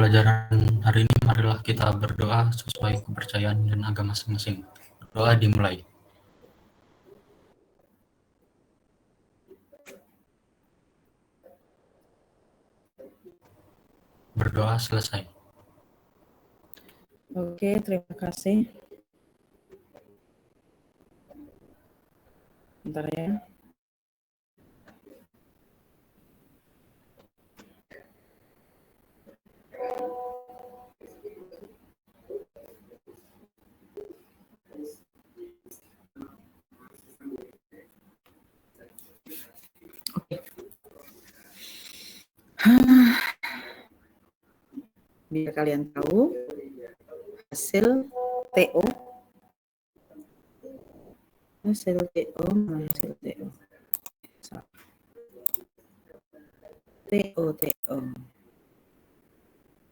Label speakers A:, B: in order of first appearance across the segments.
A: pelajaran hari ini marilah kita berdoa sesuai kepercayaan dan agama masing-masing. Doa dimulai. Berdoa selesai.
B: Oke, terima kasih. Bentar ya. Oke. Biar kalian tahu hasil TO. Hasil TO. TO.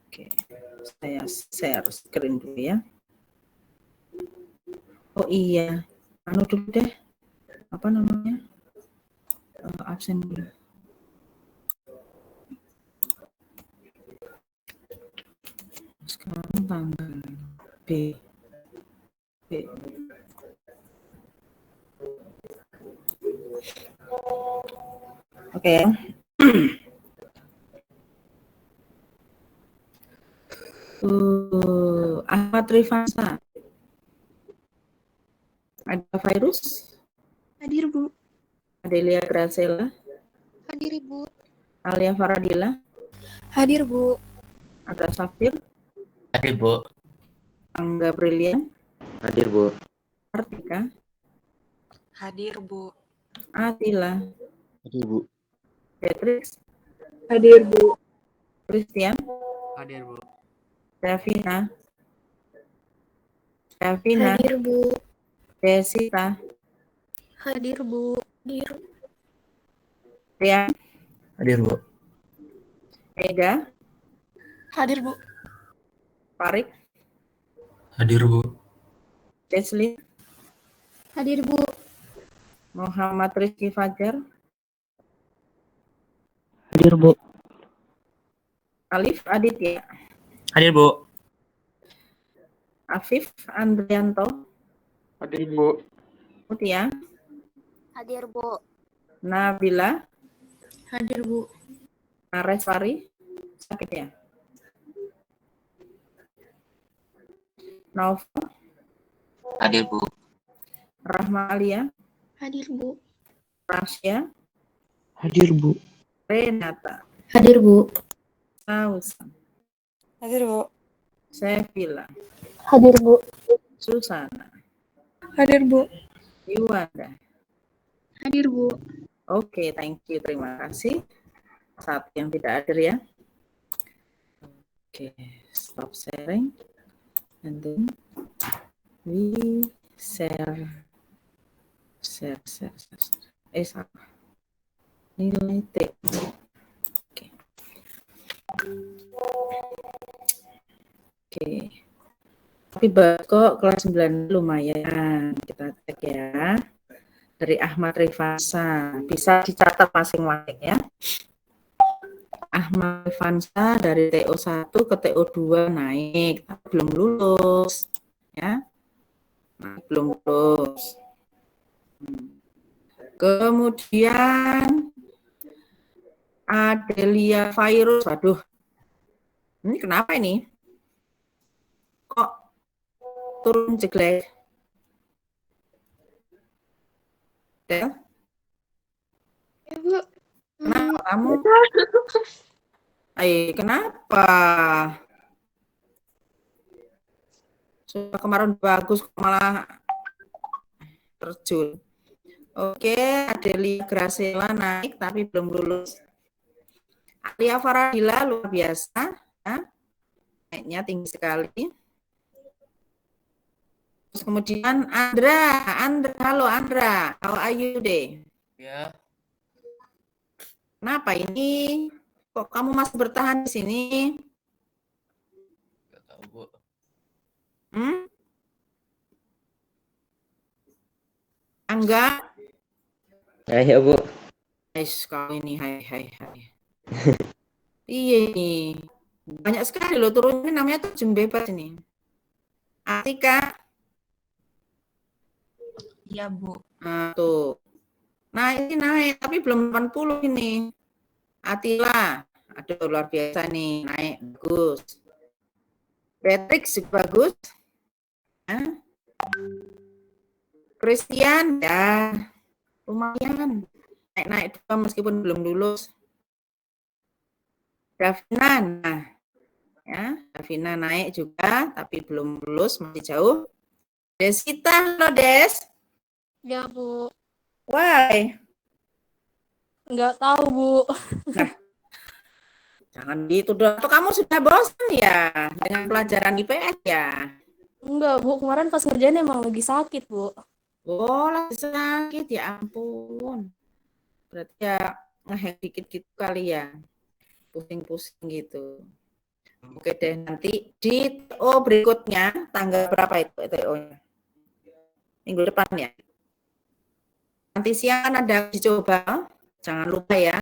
B: Oke, saya share screen dulu ya. Oh iya, dulu deh. Apa namanya? Absen dulu. Sekarang tanggal B. Oke. Ahmad Rifansa. Ada virus?
C: Hadir, Bu.
B: Adelia Gracela.
C: Hadir, Ibu.
B: Alia Faradila.
C: Hadir, Bu.
B: Ada Safir.
D: Hadir, Bu.
B: Angga Brilian.
D: Hadir, Bu.
B: Artika.
C: Hadir, Bu.
B: Atila.
D: Hadir, Bu.
B: Beatrix.
C: Hadir, Bu.
B: Christian.
D: Hadir, Bu.
B: Davina.
C: Hadir, Bu.
B: Desita.
C: Hadir, Bu. Hadir.
B: Rian.
D: Hadir, Bu.
B: Ega.
C: Hadir, Bu.
B: Farid.
A: Hadir, Bu.
B: Leslie.
C: Hadir, Bu.
B: Muhammad Rizky Fajar.
D: Hadir, Bu.
B: Alif Aditya.
D: Hadir, Bu.
B: Afif Andrianto.
D: Hadir, Bu.
B: Mutia.
C: Hadir, Bu.
B: Nabila.
C: Hadir, Bu.
B: Nareswari. Sakit ya? Naufal.
D: Hadir, Bu.
B: Rahma Alia.
C: Hadir, Bu.
B: Rasya.
D: Hadir, Bu.
B: Renata.
C: Hadir, Bu.
B: Sausan.
C: Hadir, Bu.
B: Sevilla.
C: Hadir, Bu.
B: Susana.
C: Hadir, Bu.
B: Yuwanda.
C: Hadir, Bu.
B: Oke, thank you. Terima kasih. Satu yang tidak hadir ya. Oke, stop sharing. And then we share. Salah. Nilai T. Oke. Tapi kok kelas 9 lumayan. Kita cek ya. Dari Ahmad Rifansa. Bisa dicatat masing-masing ya. Ahmad Rifansa dari TO1 ke TO2 naik, tapi belum lulus. Ya. Belum lulus. Kemudian Adelia virus. Waduh. Ini kenapa ini? Kok turun jeglek? Del?
C: Ya, Bu.
B: Kenapa kamu? Kenapa? Sudah kemarin bagus malah terjun. Oke, Adelia Gracela naik tapi belum lulus. Alia Faradila luar biasa, ya. Naiknya tinggi sekali. Terus kemudian Andra, halo Andra, how are you today?
D: Ya.
B: Kenapa ini? Kok kamu masih bertahan di sini?
D: Gak tahu, Bu.
B: Angga?
D: Ya, Bu.
B: Guys, kau ini hai. Iya ini. Banyak sekali loh turunnya, namanya terjun bebas ini. Atika.
E: Iya, Bu.
B: Nah, tuh. Nah, ini naik, tapi belum 80 ini. Atila. Aduh, luar biasa nih, naik. Bagus. Patrick bagus. Ya. Christian, ya. Lumayan. Naik-naik juga meskipun belum lulus. Davina, nah. Ya, Davina naik juga, tapi belum lulus, masih jauh. Desita, halo Des.
C: Ya, Bu.
B: Why?
C: Nggak tahu, Bu.
B: Nah, jangan gitu dong. Atau kamu sudah bosan ya dengan pelajaran IPS ya?
C: Enggak, Bu. Kemarin pas ngerjain emang lagi sakit, Bu.
B: Oh, lagi sakit, ya ampun. Berarti ya ngehack dikit gitu kali ya. Pusing-pusing gitu. Oke deh, nanti di TO berikutnya, tanggal berapa itu TO-nya? Minggu depan ya? Nanti siang kan ada dicoba, jangan lupa ya.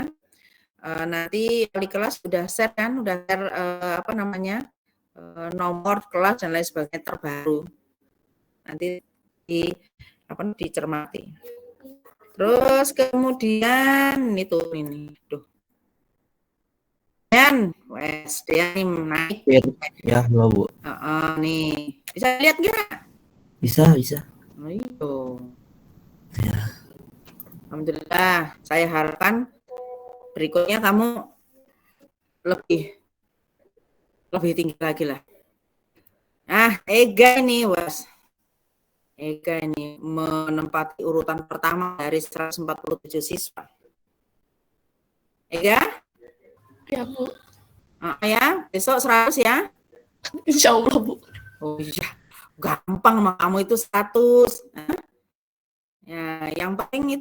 B: Nanti wali kelas sudah share kan, udah share nomor kelas dan lain sebagainya terbaru. Nanti dicermati. Terus kemudian ini, dan Dean nih naik.
D: Ya, halo Bu.
B: Nih, bisa lihat nggak?
D: Bisa.
B: Oh, iya.
D: Ya.
B: Alhamdulillah, saya harapkan berikutnya kamu lebih tinggi lagi lah. Ega ini, Was. Ega ini menempati urutan pertama dari 147 siswa. Ega?
C: Ya, Bu.
B: Ya, besok 100 ya?
C: Insya Allah, Bu.
B: Oh iya, gampang mah kamu itu 100. Ya, yang penting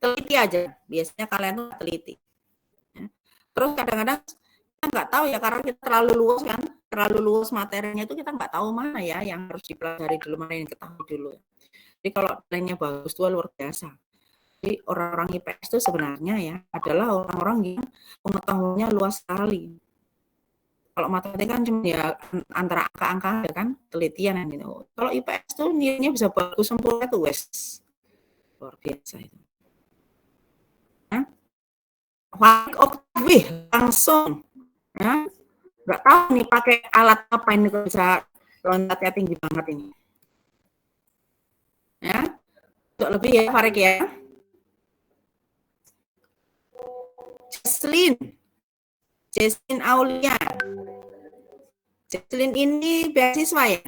B: teliti aja. Biasanya kalian tuh teliti. Ya. Terus kadang-kadang kita nggak tahu ya, karena kita terlalu luas materinya itu, kita nggak tahu mana ya yang harus dipelajari dulu, mana yang ketahui dulu. Jadi kalau nilainya bagus itu luar biasa. Jadi orang-orang IPS itu sebenarnya ya adalah orang-orang yang pengetahuannya luas sekali. Kalau matematika kan cuma ya antara angka-angka ya kan, telitian gitu. Kalau IPS tuh nilainya bisa bagus sempurna tuh, wes luar biasa itu. Wih, langsung ya, nggak tahu nih pakai alat apa ini kalau bisa loncatnya tinggi banget ini. Ya, untuk lebih ya Farik ya. Jesslyn Aulia. Jesslyn ini beasiswa ya?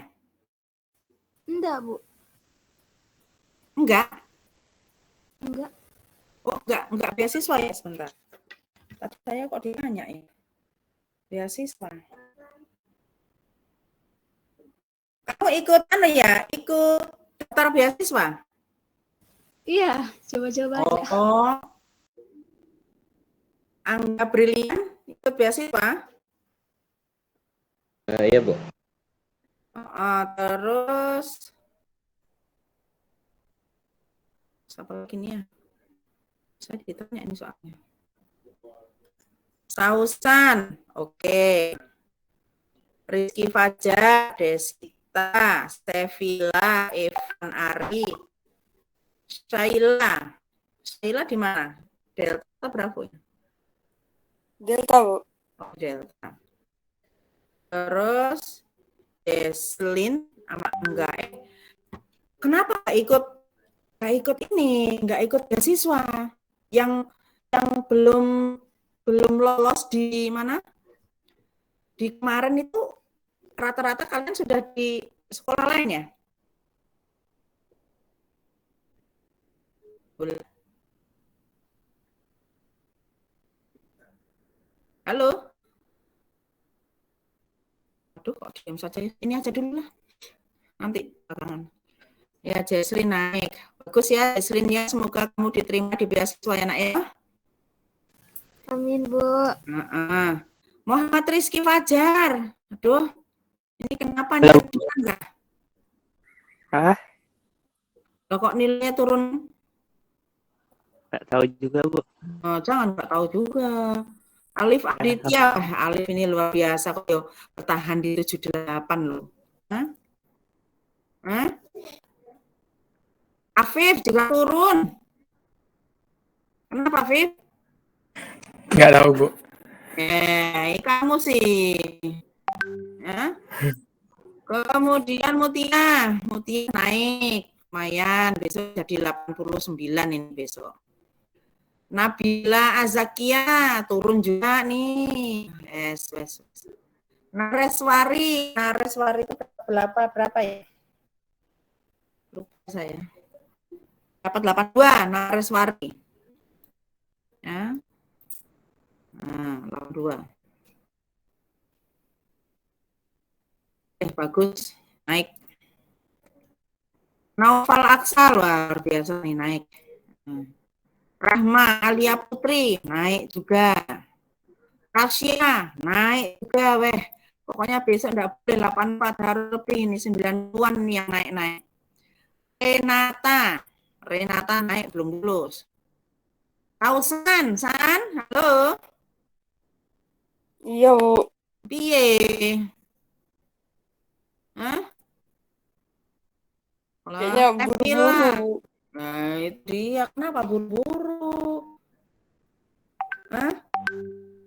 C: Enggak, Bu.
B: Enggak.
C: Oh,
B: enggak beasiswa ya, sebentar. Tadi saya kok ditanya ya. Beasiswa. Kamu ikut ikut daftar beasiswa?
C: Iya, coba-coba aja.
B: Oh. Angga Brilian ikut beasiswa?
D: Iya, Bu.
B: Terus siapa lagi nih ya? Saya ditanya ini soalnya. Sausan, oke. Rizky Fajar, Desita, Stevila, Evan Ari, Shaila di mana? Delta berapa ya?
C: Delta, Bu.
B: Oh, Delta. Terus Deslin sama enggak? Kenapa nggak ikut ini? Nggak ikut beasiswa? Yang belum lolos di mana? Di kemarin itu rata-rata kalian sudah di sekolah lain ya? Boleh. Halo? Aduh, kok diam saja. Ini aja dulu lah. Nanti belakangan. Ya, Jesslyn naik. Bagus ya, Jesslyn ya. Semoga kamu diterima di beasiswa ya, nak ya.
C: Amin, Bu.
B: Muhammad Rizky Fajar. Aduh, ini kenapa nih? Enggak? Loh, kok nilainya turun?
D: Nggak tahu juga, Bu.
B: Jangan nggak tahu juga. Alif Aditya, Alif ini luar biasa kok yo bertahan di 78 loh. Hah? Hah? Afif juga turun. Kenapa Afif?
E: Nggak tahu, Bu.
B: Kamu sih. Ya. Kemudian Mutia naik. Lumayan, besok jadi 89 ini besok. Nabila Azakia turun juga nih. Yes. Nareswari itu berapa ya? Lupa saya. Dapat 82 Nareswari. Ya. Nah, 82. Bagus, naik. Naufal Aksa luar biasa nih naik. Rahma Alia Putri naik juga. Rasya naik juga weh. Pokoknya besok enggak boleh 84 harus lebih ini 90-an yang naik-naik. Renata naik belum lulus. Kausan, halo.
C: Iya, Bu.
B: Piye? Hah?
C: Kayaknya buru-buru, Bu.
B: Nah, itu dia. Kenapa buru-buru? Hah?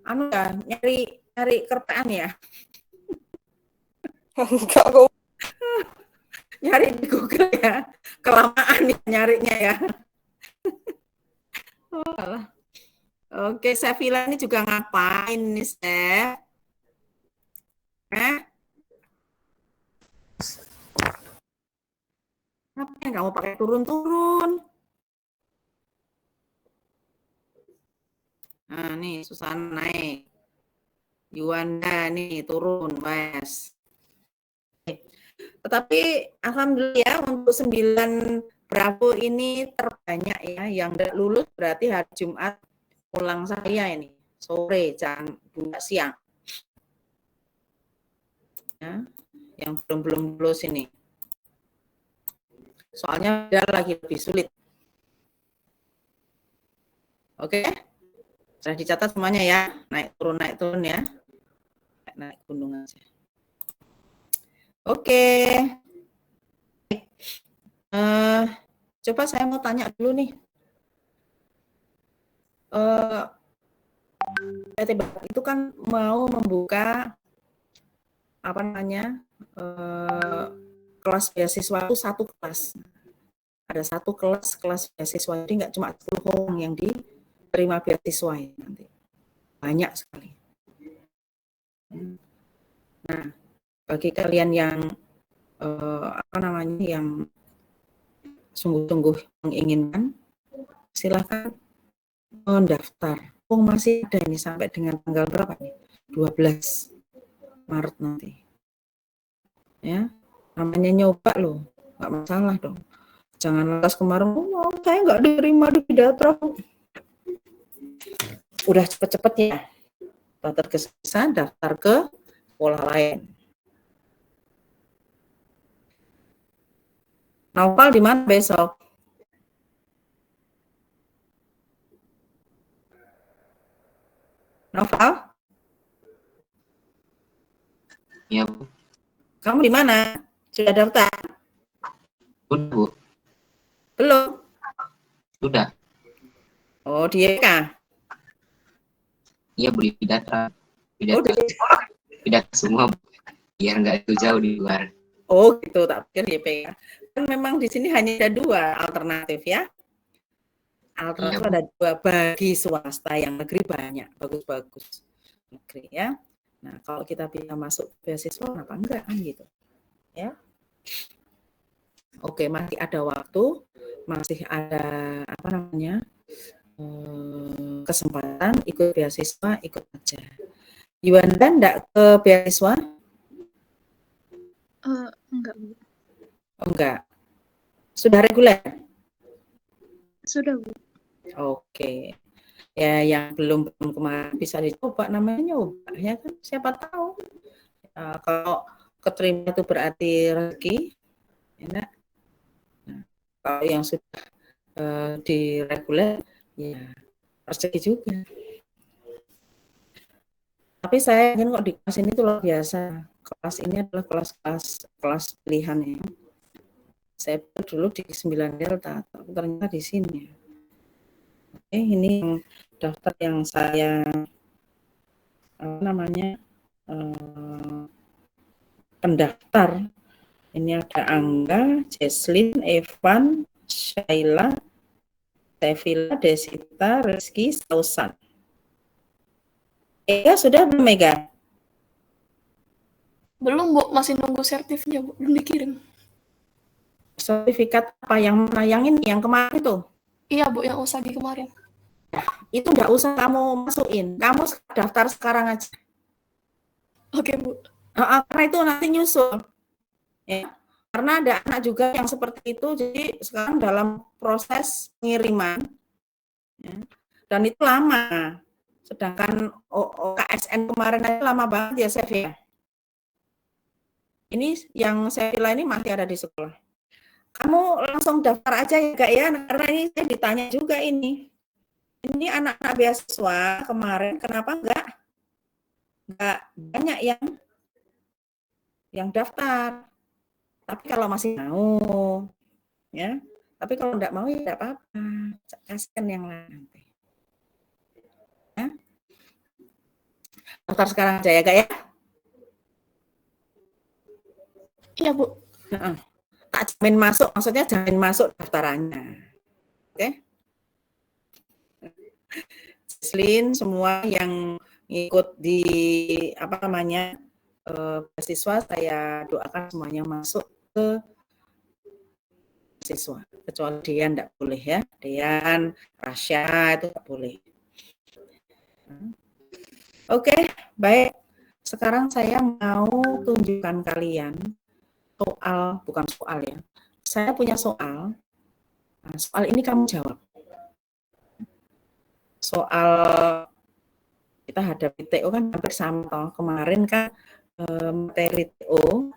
B: Anu ya, nyari kerpaan ya?
C: Enggak, Bu.
B: Nyari di Google ya? Kelamaan ya nyarinya ya? Oh, alah. Oke, Sevilla ini juga ngapain nih, Sev? Ngapain kamu pakai turun-turun? Nah, nih Susana naik. Yuanda nih turun, Wes. Tetapi alhamdulillah ya, untuk 9 Bravo ini terbanyak ya. Yang lulus berarti hari Jumat pulang saya ini. Sore jam 2 siang. Ya, yang belum lulus ini. Soalnya dia lagi lebih sulit. Oke? Sudah dicatat semuanya ya. Naik turun ya. Naik gunung aja. Oke. Coba saya mau tanya dulu nih. PT Barat itu kan mau membuka apa namanya kelas beasiswa itu satu kelas. Ada satu kelas beasiswa, jadi nggak cuma 10 orang yang diterima beasiswa ya, nanti banyak sekali. Nah, bagi kalian yang yang sungguh-sungguh menginginkan, silakan mendaftar. Masih ada ini sampai dengan tanggal berapa nih? 12 Maret nanti. Ya, namanya nyoba loh, nggak masalah dong. Jangan lantas kemarin, saya nggak diterima di Datra. Udah cepet-cepet ya, daftar ke sana, daftar ke sekolah lain. Naufal di mana besok? Naufal?
F: Iya, Bu.
B: Kamu di mana? Sudah daftar?
F: Udah, Bu.
B: Belum?
F: Sudah.
B: Oh, di EK?
F: Iya, Bu, di Datra. Data semua, Bu. Biar nggak itu jauh di luar.
B: Oh, gitu. Tak pikir YPK. Kan memang di sini hanya ada 2 alternatif ya. Alternatif ada 2 bagi swasta, yang negeri banyak, bagus-bagus negeri ya. Nah, kalau kita bisa masuk beasiswa, kenapa enggak kan gitu, ya? Oke, masih ada waktu, masih ada kesempatan ikut beasiswa, ikut aja. Yuanda enggak ke beasiswa?
G: Enggak, Bu.
B: Oh, enggak. Sudah reguler?
G: Sudah, Bu.
B: Oke. Ya, yang belum kemarin bisa dicoba, namanya nyoba ya kan, siapa tahu. Kalau keterima itu berarti rezeki, ya. Nah, kalau yang sudah di reguler, ya rezeki juga. Tapi saya ingin kok di kelas ini tuh luar biasa. Kelas ini adalah kelas pilihan ya. Saya dulu di 9 Delta, tapi ternyata di sini. Oke, ini yang daftar yang saya pendaftar. Ini ada Angga, Jesslyn, Evan, Shaila, Sevilla, Desita, Rizky, Sausan. Ega sudah belum, Mega?
C: Belum, Bu. Masih nunggu sertifnya, Bu. Belum dikirim.
B: Sertifikat apa yang mana? Yang ini, yang kemarin itu?
C: Iya, Bu. Yang Usagi kemarin.
B: Itu nggak usah kamu masukin. Kamu daftar sekarang aja.
C: Oke, Bu.
B: Karena itu nanti nyusul. Ya. Karena ada anak juga yang seperti itu, jadi sekarang dalam proses pengiriman. Ya. Dan itu lama. Sedangkan KSN kemarin aja lama banget ya, Chef ya. Ini yang saya pilih ini masih ada di sekolah. Kamu langsung daftar aja ya, Kak ya, karena ini saya ditanya juga ini. Ini anak-anak beasiswa kemarin kenapa enggak banyak yang daftar. Tapi kalau masih mau, ya. Tapi kalau enggak mau ya enggak apa-apa. Kasihkan yang lain nanti. Ya. Daftar sekarang aja ya, Kak ya.
C: Iya, Bu.
B: Tak jamin masuk, maksudnya jamin masuk daftarannya. Oke? Jesslyn, semua yang ikut di beasiswa, saya doakan semuanya masuk ke beasiswa. Kecuali Dian enggak boleh ya. Dian, Rasya itu enggak boleh. Oke, baik. Sekarang saya mau tunjukkan kalian bukan soal ya. Saya punya soal. Nah, soal ini kamu jawab. Soal kita hadapi TO kan hampir sama toh. Kemarin kan materi TO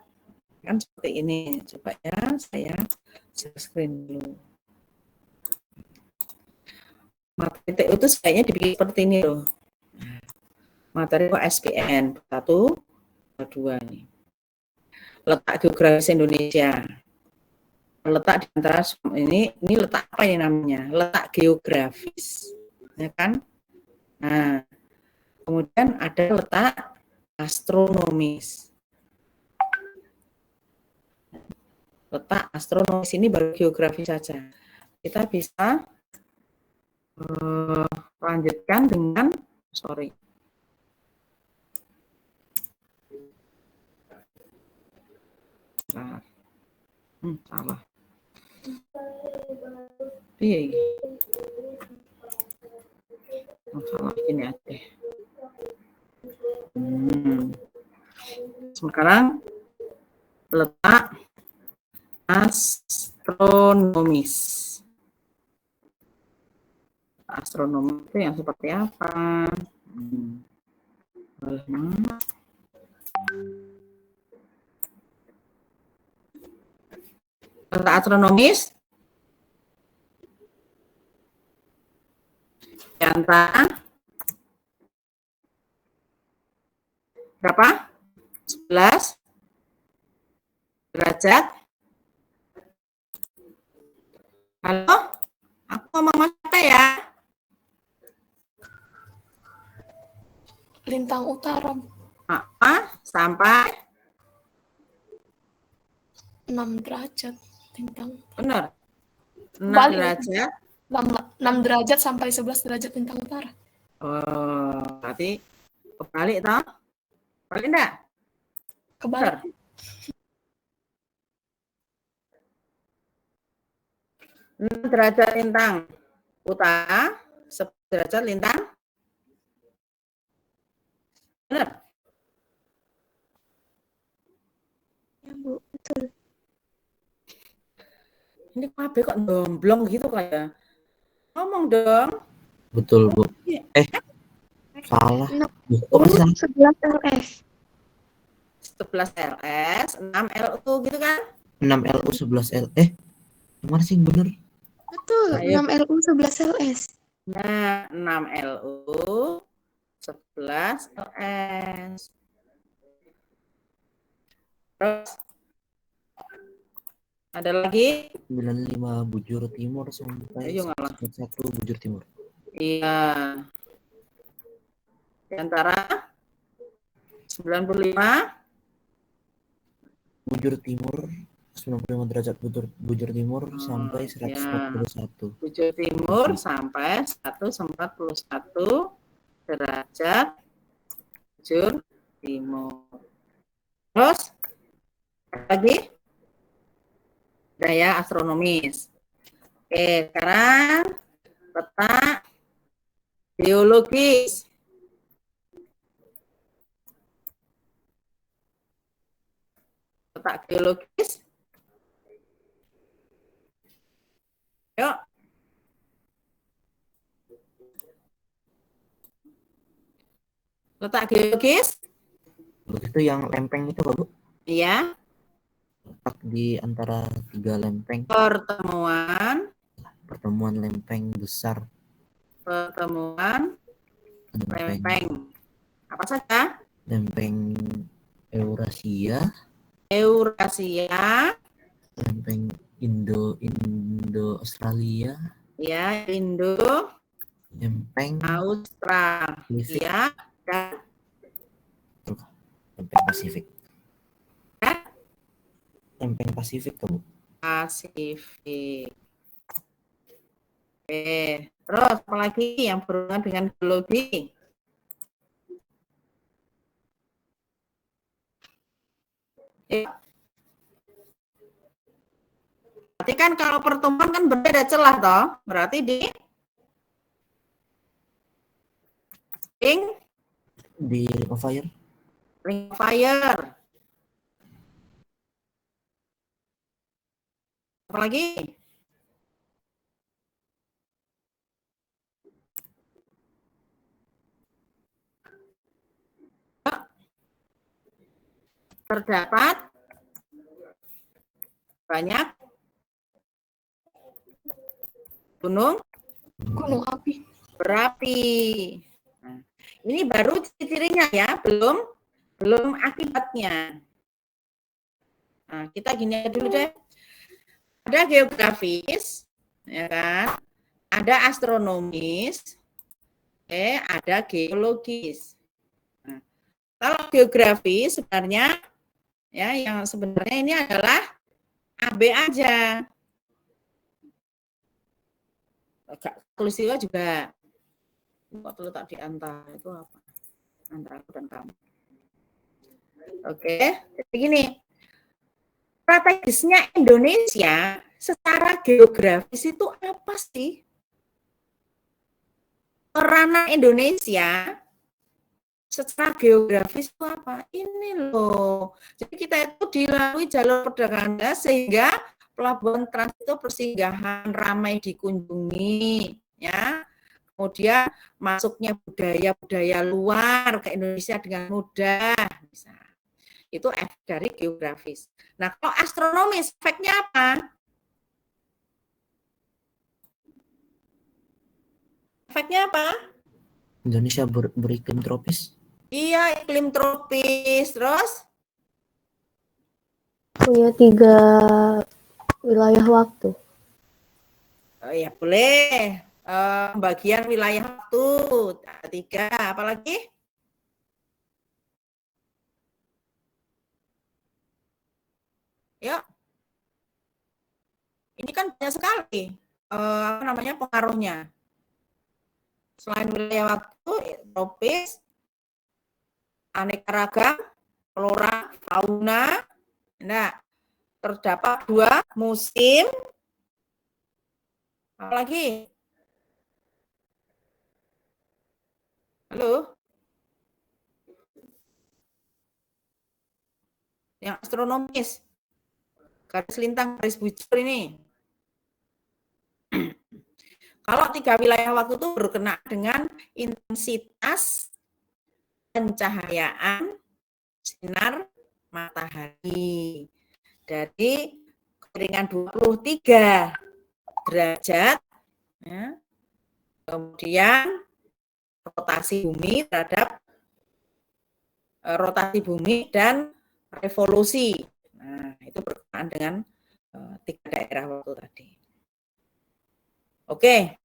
B: kan seperti ini. Coba ya, saya share screen dulu. Materi TO itu sebaiknya dibikin seperti ini loh. Materi SPN 1, 2 nih. Letak geografis Indonesia. Letak di antara ini letak apa ini namanya? Letak geografis. Ya kan? Nah, kemudian ada letak astronomis. Letak astronomis ini baru geografi saja. Kita bisa lanjutkan dengan salah. Iya. Salah ini aja. Sekarang letak astronomis. Astronomi itu yang seperti apa? Letak astronomis di antara berapa? 11 derajat. Halo? Aku ngomong apa ya?
C: Lintang utara.
B: Sampai
C: 6 derajat lintang.
B: Benar. 6
C: Balik.
B: derajat.
C: 6 derajat sampai 11 derajat lintang utara.
B: Oh, berarti kebalik toh? Balik enggak?
C: Kebalik.
B: Benar. 6 derajat lintang utara, 11 derajat lintang. Benar?
G: Ya, Bu, betul.
B: Ini KB kok domblong gitu kayak. Ngomong dong.
D: Betul, Bu. Salah. Kok
G: Bu,
D: bisa?
G: 11 LS.
B: 11 LS, 6 LU gitu kan?
D: 6 LU 11 L. Mana sih yang bener?
G: Betul,
B: Ayo.
G: 6 LU 11 LS.
B: Nah, 6 LU 11 LS. Terus ada lagi?
D: 95 bujur timur sampai
B: Ayo ngalah.
D: 1 bujur timur.
B: Iya. Di antara 95
D: bujur timur 95 derajat bujur timur sampai 141.
B: Bujur timur sampai 141 derajat bujur timur. Terus lagi gaya astronomis. Oke, sekarang letak geologis. Letak geologis. Yuk. Letak geologis.
D: Itu yang lempeng itu, Bu?
B: Iya.
D: Letak di antara 3 lempeng.
B: Pertemuan
D: lempeng besar.
B: Pertemuan lempeng. Apa saja?
D: Lempeng Eurasia. Lempeng Indo Australia.
B: Ya, Indo.
D: Lempeng
B: Australia dan
D: lempeng Pasifik. Lempeng Pasifik, Bu.
B: Pasifik. Oke, terus apa lagi yang berhubungan dengan geologi? Berarti kan kalau pertemuan kan berbeda celah toh, berarti di
D: Ring of Fire.
B: Ring of Fire. Apa lagi? Terdapat banyak gunung
C: api.
B: berapi. Nah, ini baru ciri-cirinya ya, belum akibatnya. Nah, kita gini dulu deh. Ada geografis, ya kan? Ada astronomis, ada geologis. Nah, kalau geografi sebenarnya ya yang sebenarnya ini adalah AB aja. Tulistiwa juga. Kok terletak di antara itu apa? Antara aku dan kamu. Oke, jadi gini. Strategisnya Indonesia secara geografis itu apa sih? Peranan Indonesia secara geografis itu apa? Ini loh. Jadi kita itu dilalui jalur perdagangan sehingga pelabuhan transit itu persinggahan ramai dikunjungi, ya. Kemudian masuknya budaya-budaya luar ke Indonesia dengan mudah. Itu efek dari geografis. Nah, kalau astronomis, efeknya apa? Efeknya apa?
D: Indonesia beriklim tropis.
B: Iya, iklim tropis. Terus?
G: Punya 3 wilayah waktu.
B: Oh, ya boleh. Bagian wilayah waktu. 3. Apalagi? Ya. Ini kan banyak sekali pengaruhnya. Selain wilayah waktu, tropis, aneka ragam, flora, fauna. Nah, terdapat 2 musim. Apalagi? Halo? Yang astronomis. Garis lintang, garis bujur ini. Kalau 3 wilayah waktu itu berkenaan dengan intensitas pencahayaan sinar matahari. Jadi kemiringan 23 derajat, ya. Kemudian rotasi bumi terhadap rotasi bumi dan revolusi. Nah, itu berkenaan dengan 3 daerah waktu tadi. Oke.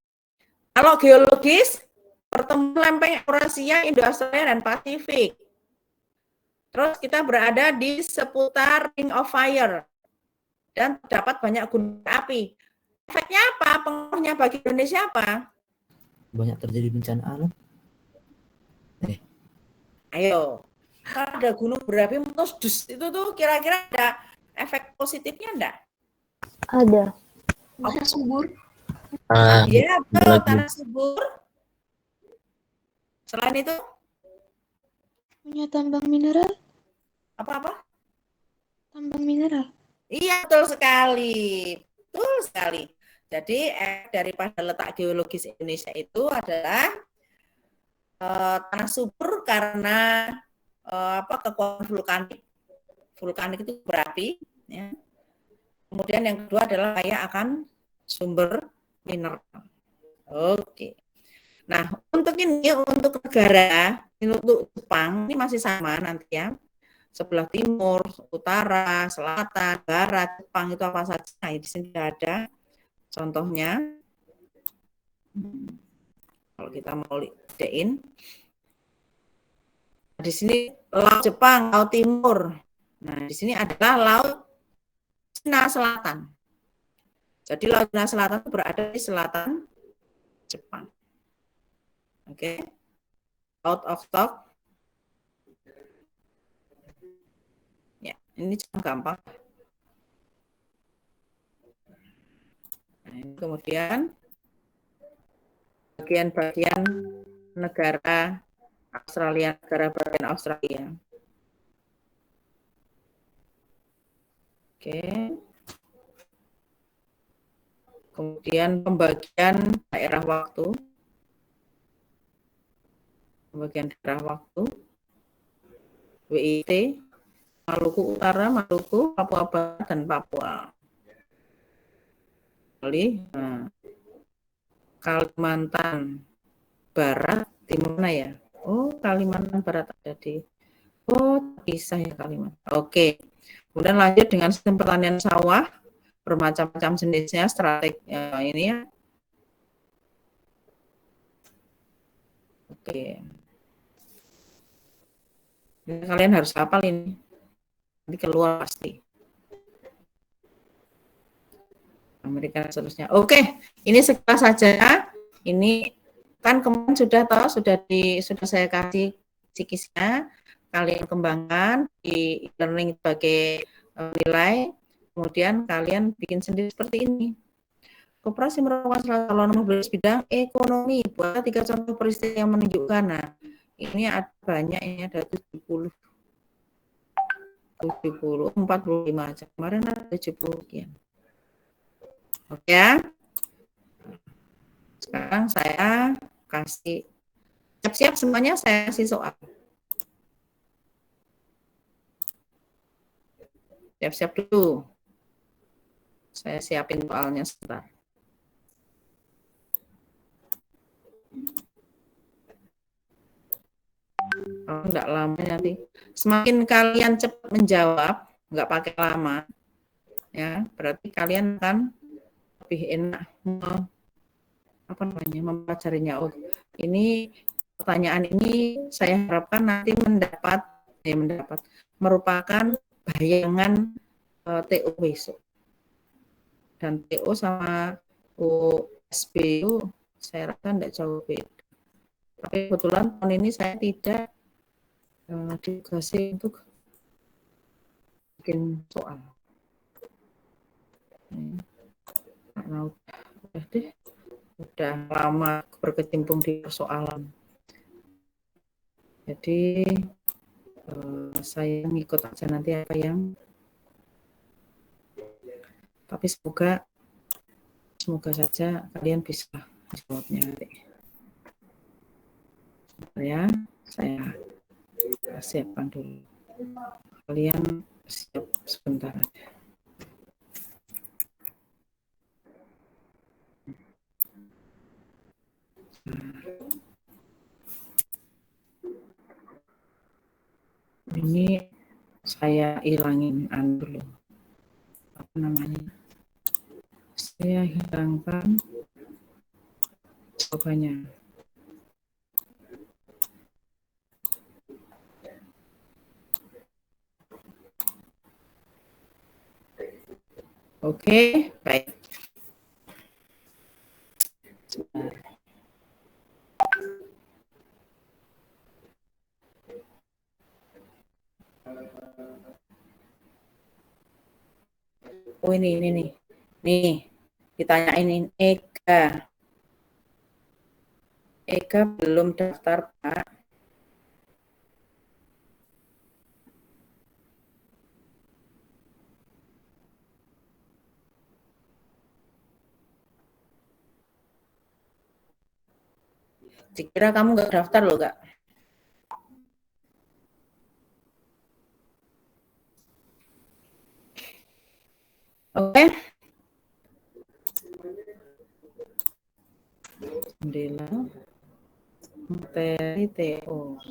B: Kalau geologis, pertemuan lempeng Eurasia, Indo-Australia, dan Pasifik. Terus kita berada di seputar Ring of Fire. Dan terdapat banyak gunung api. Efeknya apa? Pengaruhnya bagi Indonesia apa?
D: Banyak terjadi bencana alam.
B: Ayo. Kalau ada gunung berapi meletus, itu tuh kira-kira ada efek positifnya enggak?
G: Ada.
B: Tanah subur.
A: Ah,
B: Iya, betul,
A: lagi.
B: tanah subur. Selain itu,
C: Punya tambang mineral,
B: apa-apa?
C: tambang mineral.
B: Iya, betul sekali. Betul sekali. Jadi, daripada letak geologis Indonesia itu adalah tanah subur karena kekuatan vulkanik. Vulkanik itu berapi, ya. Kemudian yang kedua adalah kaya akan sumber mineral. Oke. Nah, untuk negara, untuk Jepang ini masih sama nanti ya. Sebelah timur, utara, selatan, barat, Jepang itu apa saja. Nah, di sini ada contohnya. Kalau kita mau lihatin, di sini laut Jepang, laut timur. Nah, di sini adalah laut Cina Selatan. Jadi laut Cina Selatan berada di selatan Jepang. Oke. Out of stock. Ya, ini cuma gampang. Nah, ini kemudian bagian-bagian negara Australia, negara bagian Australia. Oke. Kemudian pembagian daerah waktu. Pembagian daerah waktu. WIT, Maluku Utara, Maluku, Papua Barat, dan Papua. Nah, Kalimantan Barat, di mana ya? Oh, Kalimantan Barat ada di. Oh, bisa ya Kalimantan. Oke. Kemudian lanjut dengan sistem pertanian sawah, bermacam-macam jenisnya, strategi ini ya. Oke. Ini kalian harus hafal ini. Nanti keluar pasti. Amerika seterusnya. Oke, ini sekilas saja. Ini kan kemarin sudah saya kasih psikisnya, kalian kembangkan di learning sebagai nilai, kemudian kalian bikin sendiri seperti ini. Koperasi merupakan salah satu nomor bidang ekonomi. Buat 3 contoh peristiwa yang menunjukkan. Nah, ini ada banyak, ini ada 70, 45 aja. Kemarin ada 70 sekian. Oke ya. Sekarang saya kasih siap-siap semuanya, saya kasih soal. Siap-siap dulu. Saya siapin soalnya sebentar. Kalau enggak lama nanti. Semakin kalian cepat menjawab, enggak pakai lama, ya berarti kalian akan lebih enak mempelajarinya. Oh, ini pertanyaan ini saya harapkan nanti merupakan bayangan TO besok. Dan TO sama USBU saya rasa tidak jauh beda. Tapi kebetulan tahun ini saya tidak dikasih untuk bikin soal. Nah, udah lama berkecimpung di persoalan. Jadi saya ngikut aja nanti apa yang. Tapi semoga saja kalian bisa jawabnya nanti. Ya, saya siapkan dulu. Kalian siap sebentar aja. Ini saya hilangin dulu. Apa namanya? Saya hilangkan jawabannya. Oke, baik. Oh ini nih. Nih, ditanyain Eka. Eka belum daftar, Pak. Dikira kamu nggak daftar loh, Kak. Oke. Jendela materi TO.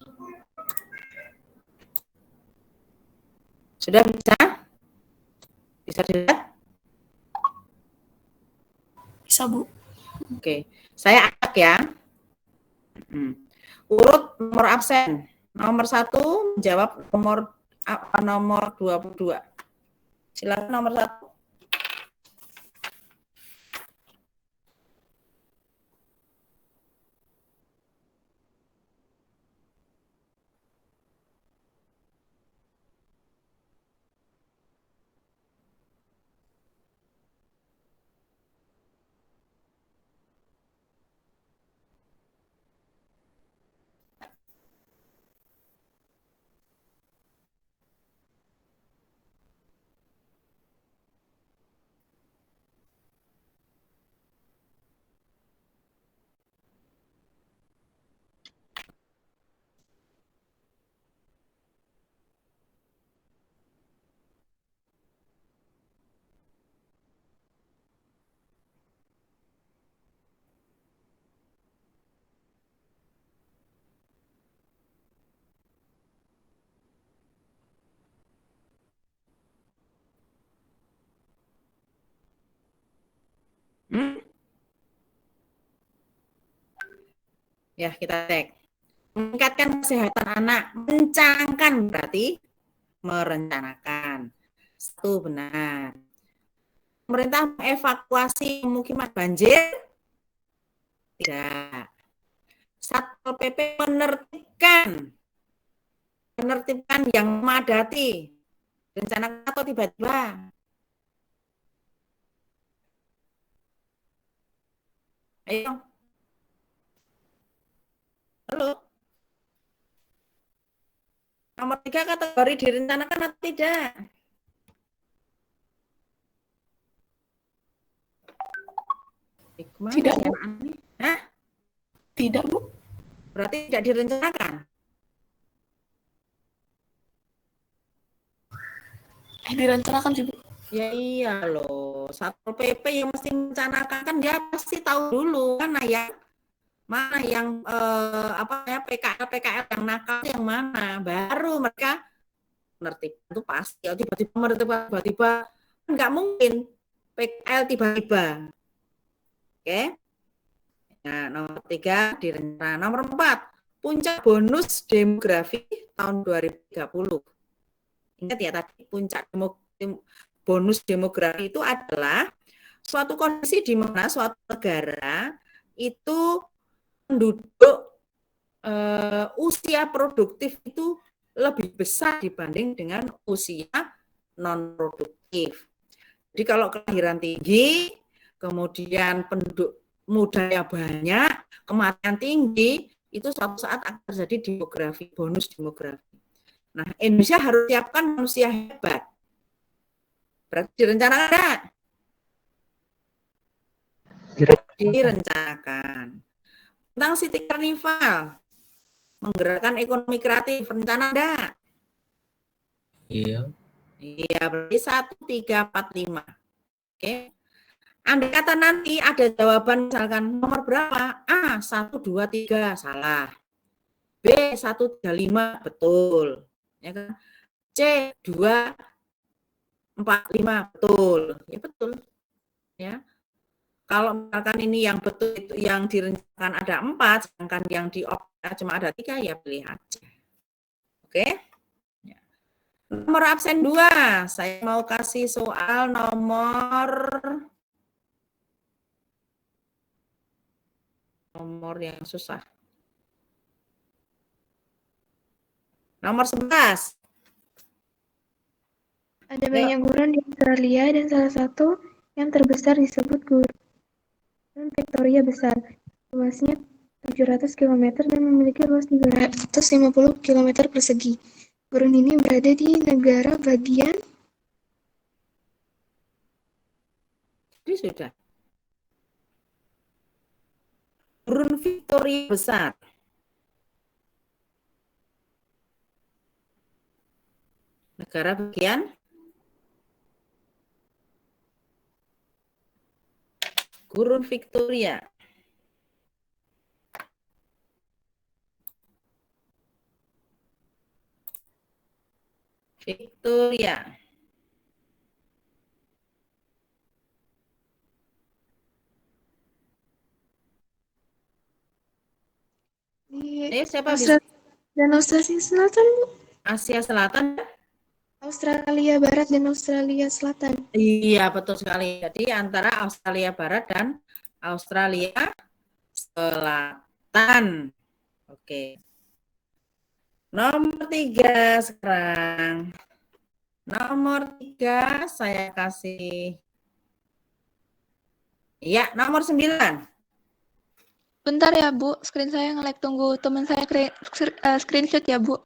B: Sudah bisa? Bisa dilihat?
C: Bisa, Bu.
B: Oke. Saya angkat ya. Urut nomor absen. Nomor 1 menjawab nomor 22. Silakan nomor 1. Ya, kita cek. Meningkatkan kesehatan anak, mencanangkan berarti merencanakan. 1 benar. Pemerintah mengevakuasi pemukiman banjir? Tidak. Satpol PP menertibkan yang memadati. Rencanakan atau tiba-tiba? Ayo. Halo. Nomor 3 kategori direncanakan atau tidak?
C: Tidak, Bu.
B: Hah?
C: Tidak, Bu.
B: Berarti tidak direncanakan?
C: Direncanakan sih, Bu.
B: Ya iya loh. Satpol PP yang mesti merencanakan kan dia pasti tahu dulu kan mana yang PKL yang nakal yang mana, baru mereka menertibkan itu pasti. Tiba-tiba nggak mungkin PKL tiba-tiba. Oke. Nah, nomor 3 direncanakan. Nomor 4 puncak bonus demografi tahun 2030. Ingat ya tadi puncak bonus demografi itu adalah suatu kondisi di mana suatu negara itu penduduk usia produktif itu lebih besar dibanding dengan usia non produktif. Jadi kalau kelahiran tinggi, kemudian penduduk mudanya banyak, kematian tinggi, itu suatu saat akan terjadi bonus demografi. Nah, Indonesia harus siapkan manusia hebat. Berarti direncanakan enggak? Direncanakan. Tentang City Carnival, menggerakkan ekonomi kreatif, rencana enggak?
A: Iya.
B: Iya, berarti 1, 3, 4, 5. Oke. Andai kata nanti ada jawaban misalkan nomor berapa? A, 1, 2, 3, salah. B, 1, 3, 5, betul. Ya kan? C245 betul. Ya betul. Ya. Kalau misalkan ini yang betul itu yang direncanakan ada 4, sedangkan yang di cuma ada 3, ya pilih aja. Oke? Ya. Nomor absen 2, saya mau kasih soal nomor yang susah. Nomor 11.
H: Ada banyak gurun di Australia dan salah satu yang terbesar disebut Gurun Victoria besar. Luasnya 700 km dan memiliki luas 350 km persegi. Gurun ini berada di negara bagian
B: Ini sudah. Gurun Victoria besar. Negara bagian Gurun Victoria. Victoria.
H: di
B: Siapa bisa?
H: dan Australia Selatan.
B: Asia Selatan.
H: Australia Barat dan Australia Selatan.
B: Iya, betul sekali. Jadi antara Australia Barat dan Australia Selatan. Oke. Nomor 3 sekarang. Nomor 3 saya kasih. Iya, nomor 9.
H: Bentar ya, Bu. Screen saya nge-lag. Tunggu teman saya screenshot ya, Bu.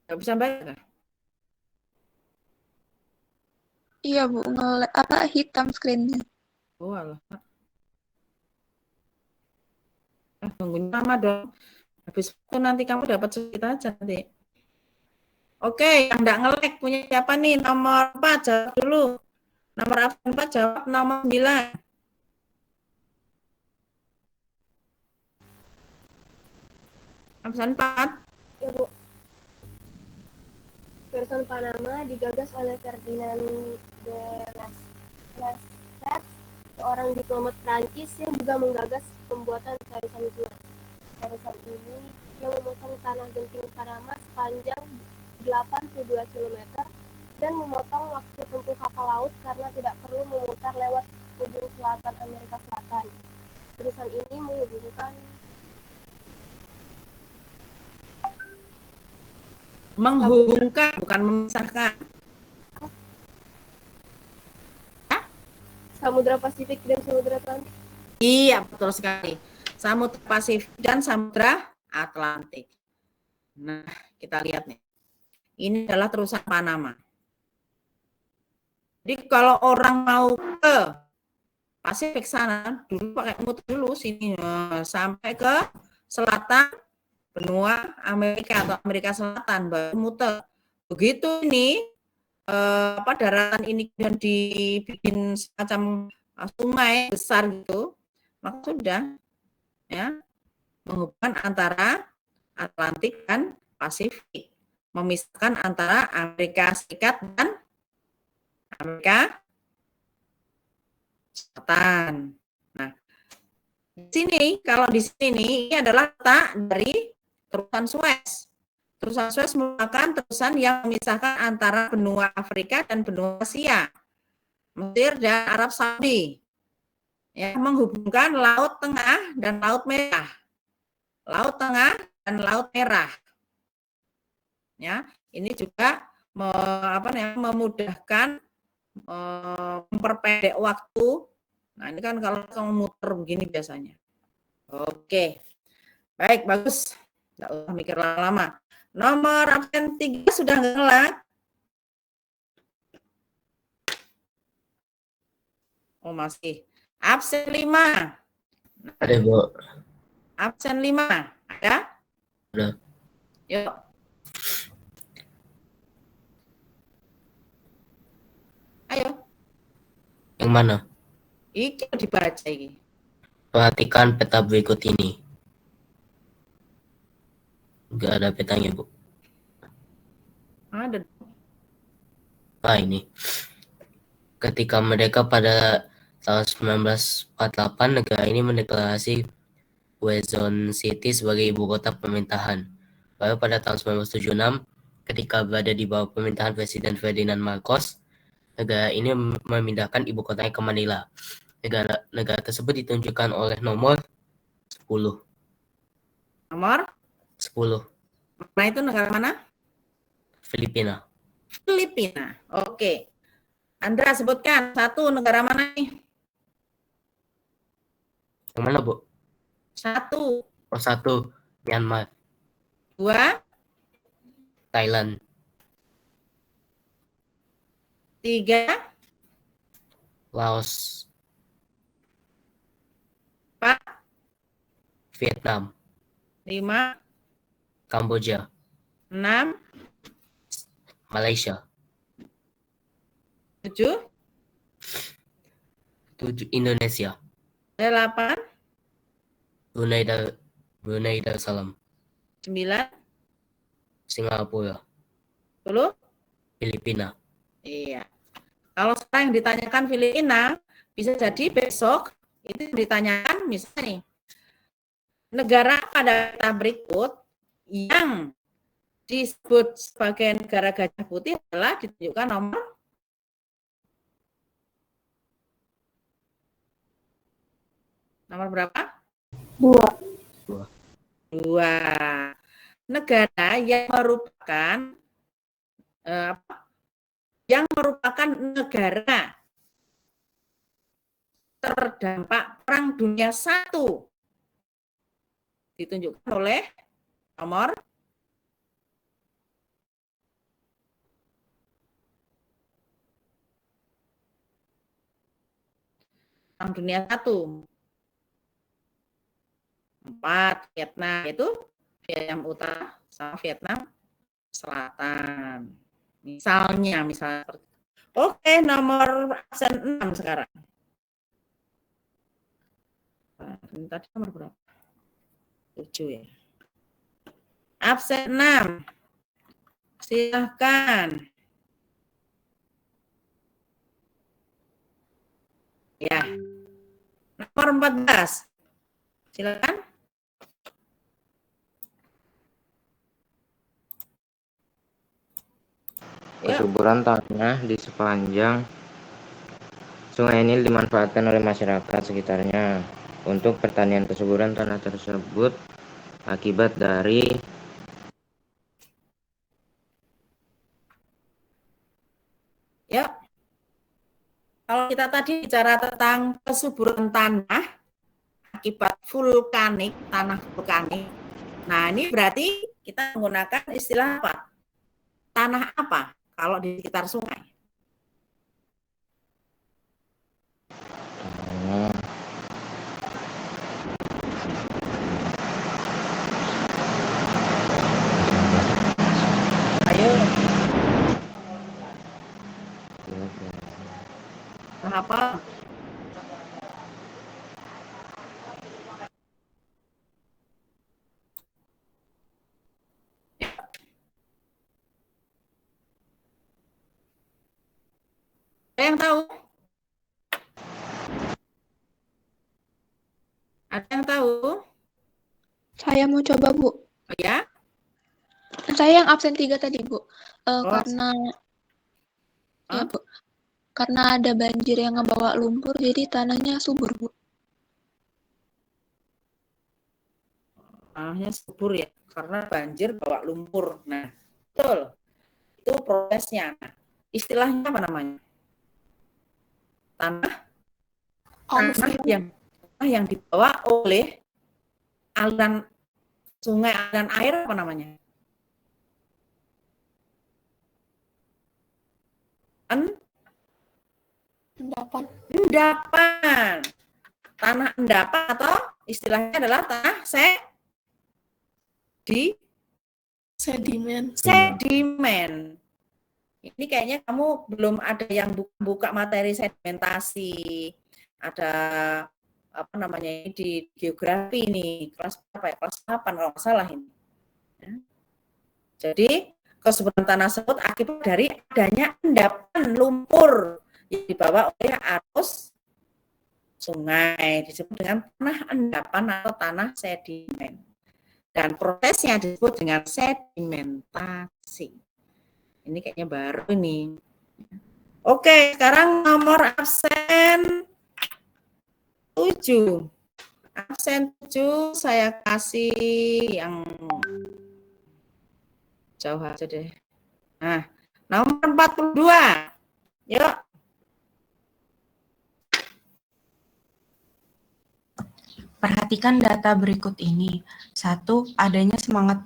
B: Nggak bisa baca?
H: Iya, Bu. Hitam screen-nya.
B: Oh, alah. Tungguin lama dong. Habis itu nanti kamu dapat sedikit aja nanti. Oke, yang nggak nge-lag punya siapa nih? Nomor 4, jawab dulu. Nomor 4 jawab nomor 9. Absen 4.
I: Ya, Bu. Pearson Panama digagas oleh Ferdinand de Lesseps, seorang diplomat Prancis yang juga menggagas pembuatan tarisan gua. Tarisan ini yang memotong tanah genting Panama sepanjang 82 km dan memotong waktu tempuh kapal laut karena tidak perlu memutar lewat ujung selatan Amerika Selatan. Tarisan ini
B: menghubungkan, bukan memisahkan.
I: Samudra Pasifik dan Samudra Atlantik.
B: Iya, betul sekali. Samudra Pasifik dan Samudra Atlantik. Nah, kita lihat nih. Ini adalah terusan Panama. Jadi kalau orang mau ke Pasifik sana, dulu pakai muter dulu sini sampai ke selatan benua Amerika atau Amerika Selatan, baru muter. Begitu ini daratan ini kemudian dibikin semacam sungai besar gitu, maka sudah ya menghubungkan antara Atlantik dan Pasifik, memisahkan antara Amerika Serikat dan Amerika Selatan. Nah, di sini kalau di sini ini adalah letak dari terusan Suez. Terusan Suez merupakan terusan yang memisahkan antara benua Afrika dan benua Asia, Mesir dan Arab Saudi, ya, menghubungkan Laut Tengah dan Laut Merah. Laut Tengah dan Laut Merah. Ya, ini juga memudahkan memperpendek waktu. Nah, ini kan kalau kamu muter begini biasanya. Oke. Baik, bagus. Tidak usah mikir lama-lama. Nomor absen 3 sudah nge-lag. Oh, masih. Absen 5.
F: Ada, Bu.
B: Absen 5. Ada?
F: Ada.
B: Yuk. Ayo.
F: Yang mana?
B: Iki dibaca iki.
F: Perhatikan peta berikut ini.
J: Nggak ada petanya, Bu.
B: Ada.
J: Ini. Ketika merdeka pada tahun 1948, negara ini mendeklarasi Quezon City sebagai ibu kota pemerintahan. Baru pada tahun 1976, ketika berada di bawah pemerintahan Presiden Ferdinand Marcos, negara ini memindahkan ibu kotanya ke Manila. Negara tersebut ditunjukkan oleh nomor 10.
B: Nomor
J: 10.
B: Nah, itu negara mana?
J: Filipina.
B: Filipina. Oke. Andra sebutkan satu negara mana nih?
J: Yang mana, Bu?
B: Satu.
J: Oh, 1. Myanmar.
B: 2.
J: Thailand.
B: 3.
J: Laos.
B: 4.
J: Vietnam.
B: 5.
J: Kamboja.
B: 6.
J: Malaysia.
B: 7.
J: 7. Indonesia.
B: 8.
J: Brunei Darussalam.
B: 9.
J: Singapura.
B: 10.
J: Filipina.
B: Iya. Kalau sekarang yang ditanyakan Filipina, bisa jadi besok itu ditanyakan misalnya nih, negara pada data berikut yang disebut sebagai negara gajah putih adalah ditunjukkan nomor berapa?
G: 2.
B: 2. Negara yang merupakan negara terdampak Perang Dunia I ditunjukkan oleh nomor Perang Dunia I. 4. Vietnam, itu Vietnam Utara sama Vietnam Selatan. Misalnya. Oke, nomor absen 6 sekarang. Ini tadi nomor berapa? 7 ya. Absen 6. Silahkan. Ya. Nomor 14. Silakan.
K: Kesuburan tanah di sepanjang sungai ini dimanfaatkan oleh masyarakat sekitarnya untuk pertanian. Kesuburan tanah tersebut akibat dari
B: kalau kita tadi bicara tentang kesuburan tanah akibat vulkanik, tanah vulkanik. Nah, ini berarti kita menggunakan istilah apa? Tanah apa kalau di sekitar sungai? Ayo. Tanah apa? Ada yang tahu? Ada yang tahu?
H: Saya mau coba, Bu.
B: Oh, ya?
H: Saya yang absen 3 tadi, Bu. Karena ya, Bu. Karena ada banjir yang ngebawa lumpur, jadi tanahnya subur, Bu.
B: Tanahnya subur ya, karena banjir bawa lumpur. Nah, betul. Itu prosesnya. Istilahnya apa namanya? Tanah yang dibawa oleh aliran sungai, aliran air, apa namanya? Endapan. Tanah endapan atau istilahnya adalah tanah sedimen. Ini kayaknya kamu belum ada yang buka materi sedimentasi. Ada apa namanya di geografi ini, kelas berapa ya? Kelas 8 kalau nggak salah ini. Jadi kesuburan tanah tersebut akibat dari adanya endapan lumpur yang dibawa oleh arus sungai, disebut dengan tanah endapan atau tanah sedimen. Dan prosesnya disebut dengan sedimentasi. Ini kayaknya baru ini. Oke, sekarang nomor absen 7. Absen 7 saya kasih yang jauh aja deh. Nah, nomor 42. Yuk.
L: Perhatikan data berikut ini. 1. Adanya semangat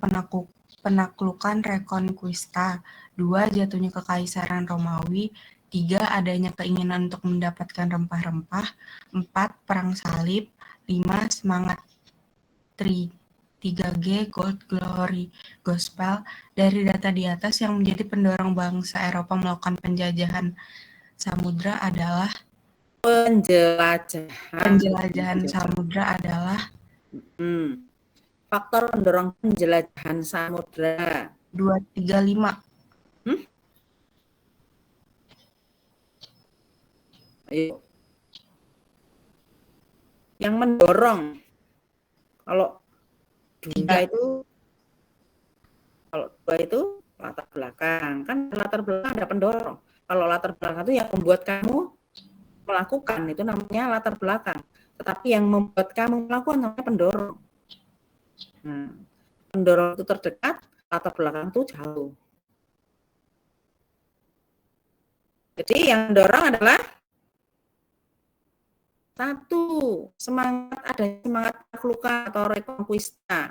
L: penaklukan Reconquista. 2. Jatuhnya kekaisaran Romawi. 3. Adanya keinginan untuk mendapatkan rempah-rempah. 4. Perang salib. 5. Semangat 3G Gold Glory Gospel. Dari data di atas yang menjadi pendorong bangsa Eropa melakukan penjajahan samudra adalah penjelajahan samudra adalah
B: faktor pendorong penjelajahan samudra
L: 2, 3, 5.
B: Ayo. Yang mendorong, kalau dua itu latar belakang, kan latar belakang ada pendorong. Kalau latar belakang itu yang membuat kamu melakukan itu namanya latar belakang, tetapi yang membuat kamu melakukan namanya pendorong. Nah, pendorong itu terdekat, latar belakang itu jauh. Jadi yang mendorong adalah 1, ada semangat penaklukan atau reconquista.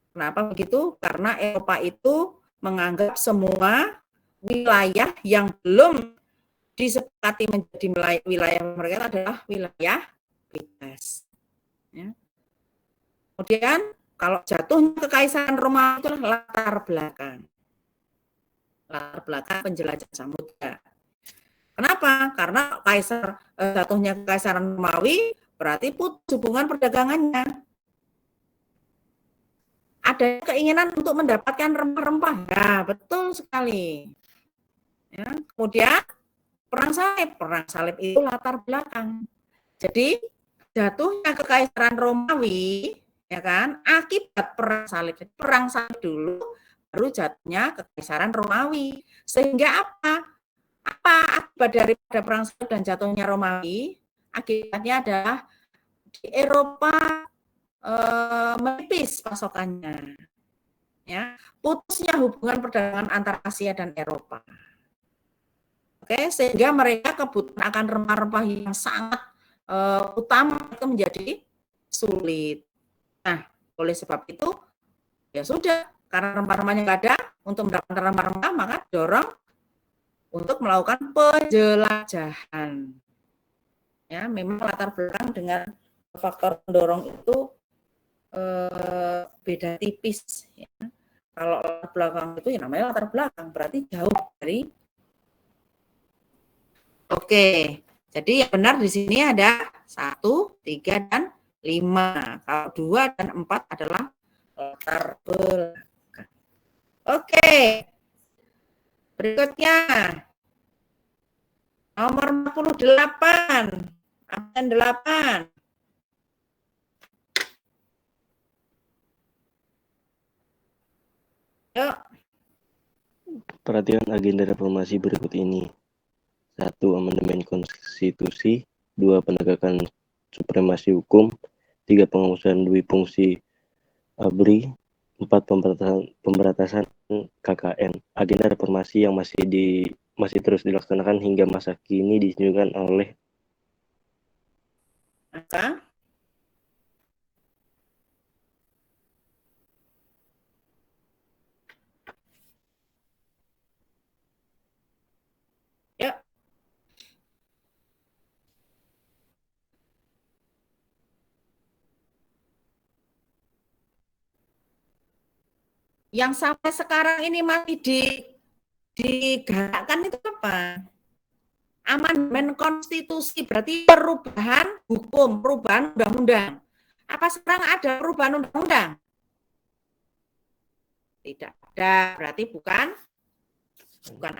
B: Kenapa begitu? Karena Eropa itu menganggap semua wilayah yang belum disepakati menjadi wilayah mereka adalah wilayah bebas. Ya. Kemudian kalau jatuhnya kekaisaran Romawi itu latar belakang penjelajahan samudra. Kenapa? Karena jatuhnya kekaisaran Romawi berarti putus hubungan perdagangannya. Ada keinginan untuk mendapatkan rempah-rempah. Ya, betul sekali. Ya, kemudian perang salib itu latar belakang. Jadi jatuhnya kekaisaran Romawi, ya kan, akibat perang salib dulu, baru jatuhnya kekaisaran Romawi. Sehingga apa akibat daripada perang salib dan jatuhnya Romawi? Akibatnya adalah di Eropa menipis pasokannya, ya, putusnya hubungan perdagangan antara Asia dan Eropa. Oke, sehingga mereka kebutuhan akan rempah-rempah yang sangat utama itu menjadi sulit. Nah, oleh sebab itu, ya sudah, karena rempah-rempahnya nggak ada, untuk mendapatkan rempah-rempah maka dorong untuk melakukan penjelajahan. Ya, memang latar belakang dengan faktor pendorong itu beda tipis. Ya. Kalau latar belakang itu ya namanya latar belakang, berarti jauh dari. Oke, jadi yang benar di sini ada 1, 3, dan 5. Kalau 2 dan 4 adalah latar belakang. Oke, berikutnya nomor 48, absen 8. Yuk.
M: Perhatikan agenda reformasi berikut ini. 1. Amandemen konstitusi. 2. Penegakan supremasi hukum. 3. Penghapusan dui fungsi ABRI. 4. Pemberantasan KKN. Agenda reformasi yang masih terus dilaksanakan hingga masa kini ditunjukkan oleh
B: yang sampai sekarang ini masih digalakkan itu apa? Amandemen konstitusi berarti perubahan hukum, perubahan undang-undang. Apa sekarang ada perubahan undang-undang? Tidak ada, berarti bukan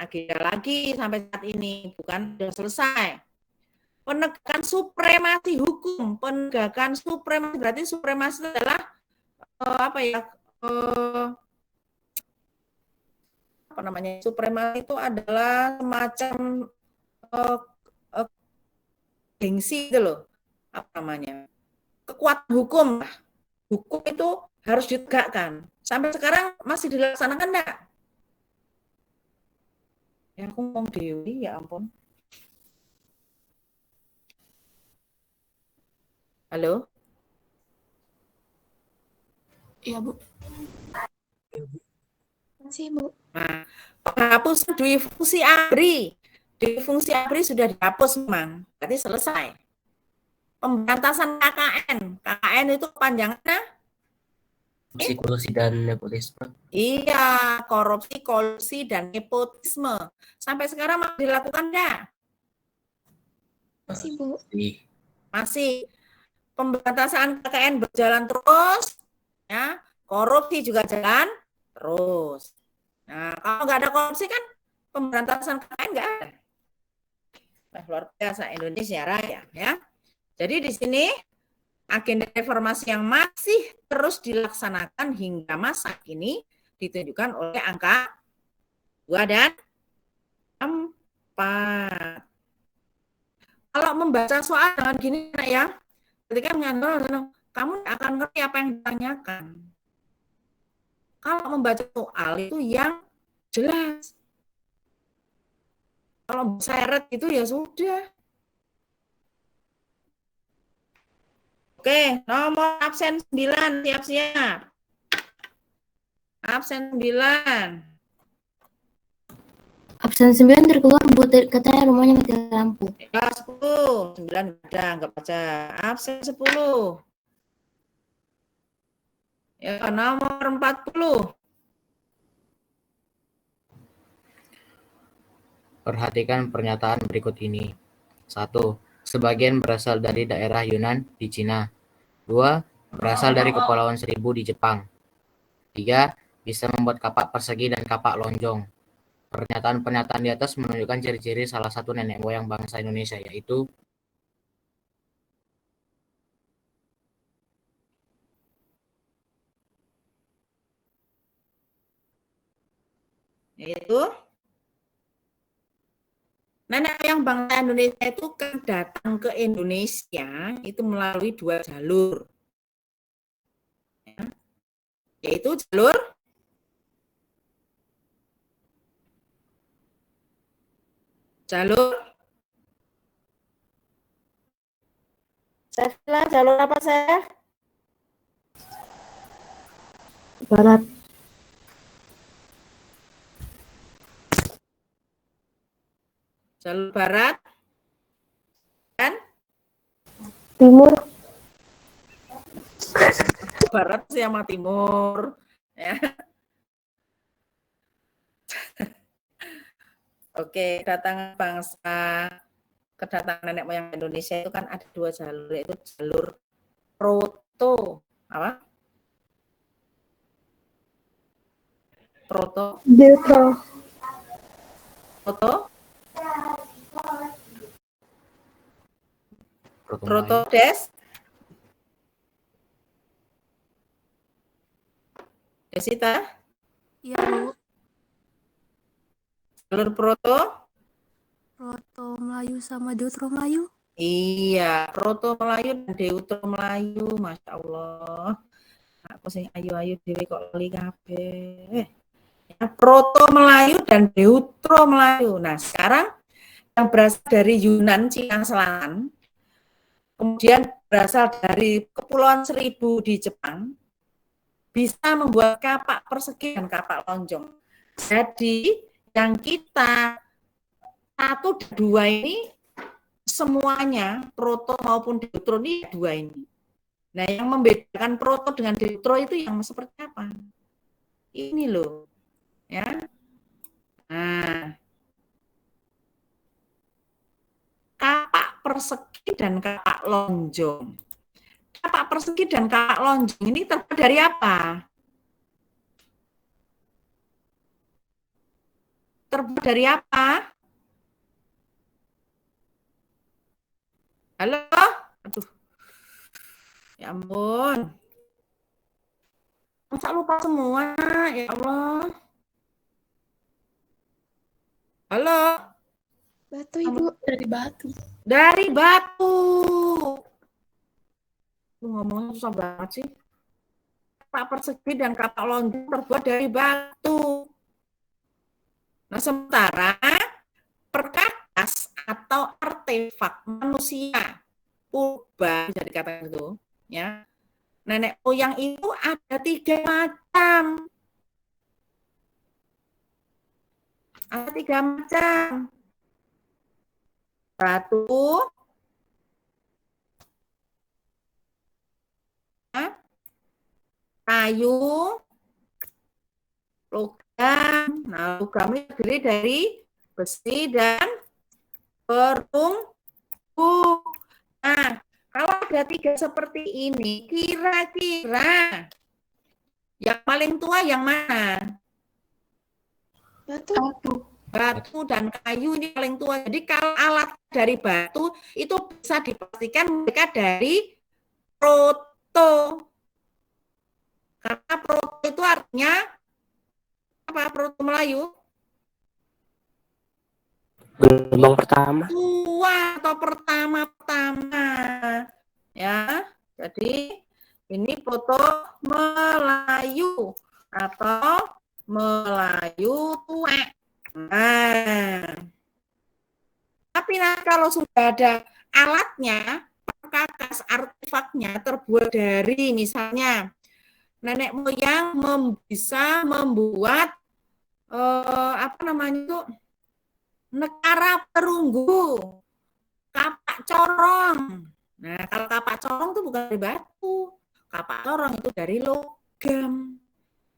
B: agenda lagi sampai saat ini, bukan sudah selesai. Penegakan supremasi hukum, penegakan supremasi berarti supremasi adalah supremasi itu adalah semacam gengsi gitu loh, kekuatan hukum. Hukum itu harus ditegakkan. Sampai sekarang masih dilaksanakan enggak? Ya aku ngomong Dewi, ya ampun. Halo?
C: Iya, Bu.
H: Masih, Bu.
B: Nah, penghapusan dui fungsi ABRI. Dui fungsi ABRI sudah dihapus memang. Berarti selesai. Pemberantasan KKN. KKN itu panjangnya?
J: Korupsi dan nepotisme.
B: Iya, korupsi, kolusi, dan nepotisme. Sampai sekarang masih dilakukan enggak?
H: Masih, Bu.
B: Masih. Pemberantasan KKN berjalan terus, ya. Korupsi juga jalan terus. Nah, kalau nggak ada korupsi kan pemberantasan KKN nggak ada. Nah, luar biasa Indonesia Raya, ya. Jadi di sini agenda reformasi yang masih terus dilaksanakan hingga masa kini ditunjukkan oleh angka 2 dan 4. Kalau membaca soal dengan gini ya, ketika mengandung, kamu akan ngerti apa yang ditanyakan. Kalau membaca soal itu yang jelas. Kalau seret itu ya sudah. Oke, nomor absen 9, siap-siap. Absen 9.
N: Absen 9 terkeluar, Bu, katanya rumahnya mati lampu.
B: Ya, 10. 9 udah, nggak baca. Absen 10. Ya, nomor 40.
O: Perhatikan pernyataan berikut ini. 1. Sebagian berasal dari daerah Yunan di Cina. 2. Berasal dari Kepulauan Seribu di Jepang. 3. Bisa membuat kapak persegi dan kapak lonjong. Pernyataan-pernyataan di atas menunjukkan ciri-ciri salah satu nenek moyang bangsa Indonesia, yaitu
B: nenek moyang bangsa Indonesia itu kan datang ke Indonesia itu melalui 2 jalur. Yaitu jalur jalur apa saya?
N: Barat.
B: Jalur barat dan
N: Timur.
B: Barat sama timur, ya. Oke, kedatangan nenek moyang Indonesia itu kan ada 2 jalur, yaitu jalur proto, apa?
N: Deutro.
B: Desita?
C: Iya, Bu.
B: Jalur proto
C: Melayu sama Deutro Melayu.
B: Iya, proto Melayu dan deutro Melayu, Masya Allah. Aku sing ayu-ayu dhewe kok lali kabeh. Ya, proto Melayu dan deutro Melayu. Nah, sekarang yang berasal dari Yunan, Cina Selatan, kemudian berasal dari Kepulauan Seribu di Jepang, bisa membuat kapak persegi dan kapak lonjong. Jadi, yang kita 1 dan 2 ini semuanya proto maupun deutro ini 2 ini. Nah, yang membedakan proto dengan deutro itu yang seperti apa? Ini loh, ya. Nah, kapak persegi dan kapak lonjong. Kapak persegi dan kapak lonjong ini terbuat dari apa? terbuat dari apa? Halo? Aduh. Ya ampun. Masa lupa semua? Ya Allah. Halo?
H: Batu, Ibu.
C: Dari batu.
B: Dari batu. Lu ngomongnya susah banget sih. Kapak persegi dan kapak lonjong terbuat dari batu. Nah, sementara perkakas atau artefak manusia purba bisa dikatakan itu, ya. Nenek moyang itu ada 3 macam. Ada 3 macam. Batu, kayu, logam. Nah, logam ini terdiri dari besi dan perunggu. Nah, kalau ada 3 seperti ini, kira-kira yang paling tua yang mana? Batu dan kayu ini paling tua. Jadi kalau alat dari batu itu bisa dipastikan mereka dari proto. Karena proto itu artinya apa? Proto Melayu?
P: Gelombang pertama.
B: Tua atau pertama-tama. Ya. Jadi ini proto Melayu atau Melayu tua. Nah. Tapi kalau sudah ada alatnya, perkakas artefaknya terbuat dari misalnya nenek moyang bisa membuat apa namanya itu nekara perunggu, kapak corong. Nah, kalau kapak corong itu bukan dari batu, kapak corong itu dari logam.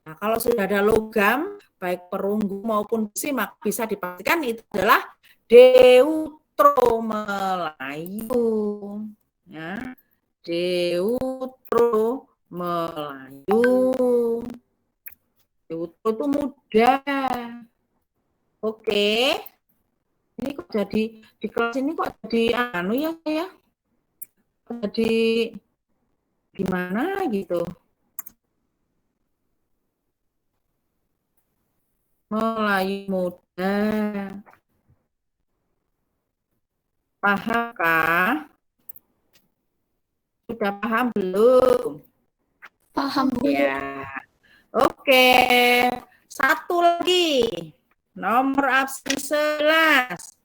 B: Nah, kalau sudah ada logam, baik perunggu maupun besi, maka bisa dipastikan itu adalah Deutro Melayu. Ya, Deutro Melayu. Deutro itu muda. Oke. Ini kok jadi di kelas ini kok jadi anu ya saya? Jadi gimana gitu? Melayu muda. Pahamkah? Sudah paham belum?
C: Paham, Bu.
B: Ya. Oke. Satu lagi. Nomor absen 11.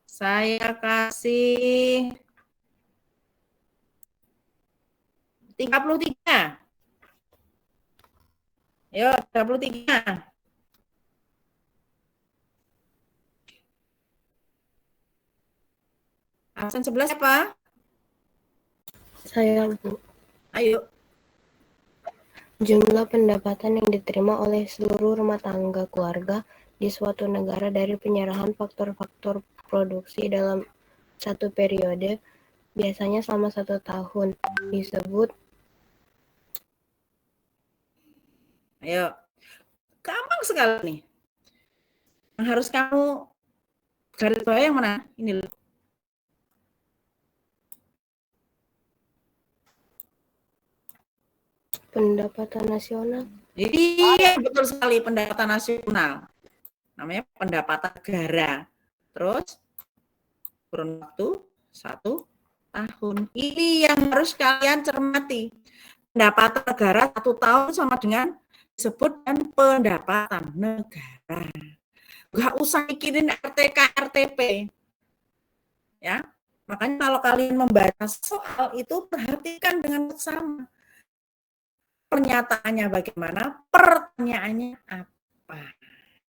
B: Saya kasih 33. Yuk, 33. Absen 11 apa?
Q: Saya, Bu.
B: Ayo.
Q: Jumlah pendapatan yang diterima oleh seluruh rumah tangga keluarga di suatu negara dari penyerahan faktor-faktor produksi dalam satu periode, biasanya selama 1 tahun, disebut.
B: Ayo. Gampang sekali nih. Yang harus kamu garis bawah yang mana? Ini loh.
Q: Pendapatan nasional.
B: Iya, betul sekali, pendapatan nasional. Namanya pendapatan negara. Terus kurun waktu 1 tahun. Ini yang harus kalian cermati. Pendapatan negara 1 tahun sama dengan disebut dan pendapatan negara. Gak usah mikirin RTK, RTP. Ya, makanya kalau kalian membaca soal itu perhatikan dengan seksama. Pernyataannya bagaimana, pertanyaannya apa.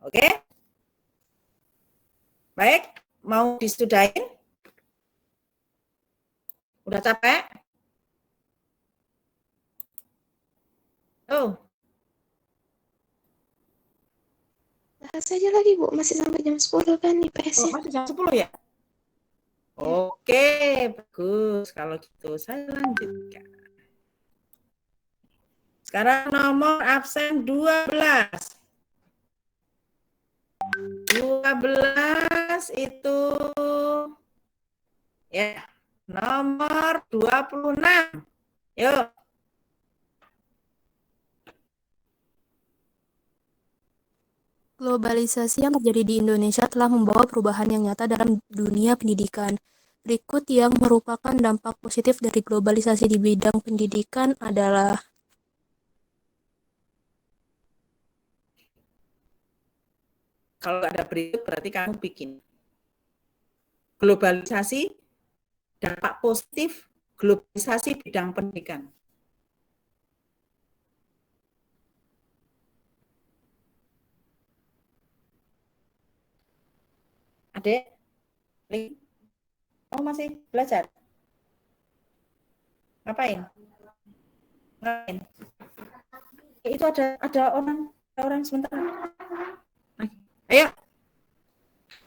B: Oke? Baik, mau disudahin? Udah capek? Oh.
H: Bahas aja lagi, Bu. Masih sampai jam 10 kan IPS-nya.
B: Oh, masih jam 10 ya? Oke, bagus. Kalau gitu saya lanjutkan. Sekarang nomor absen 12. 12 itu ya nomor 26. Yuk.
C: Globalisasi yang terjadi di Indonesia telah membawa perubahan yang nyata dalam dunia pendidikan. Berikut yang merupakan dampak positif dari globalisasi di bidang pendidikan adalah
B: kalau nggak ada berikut berarti kamu bikin. Globalisasi, dampak positif, globalisasi bidang pendidikan. Adek, kamu masih belajar? Ngapain? Ngapain? Itu ada orang sebentar. Ayo.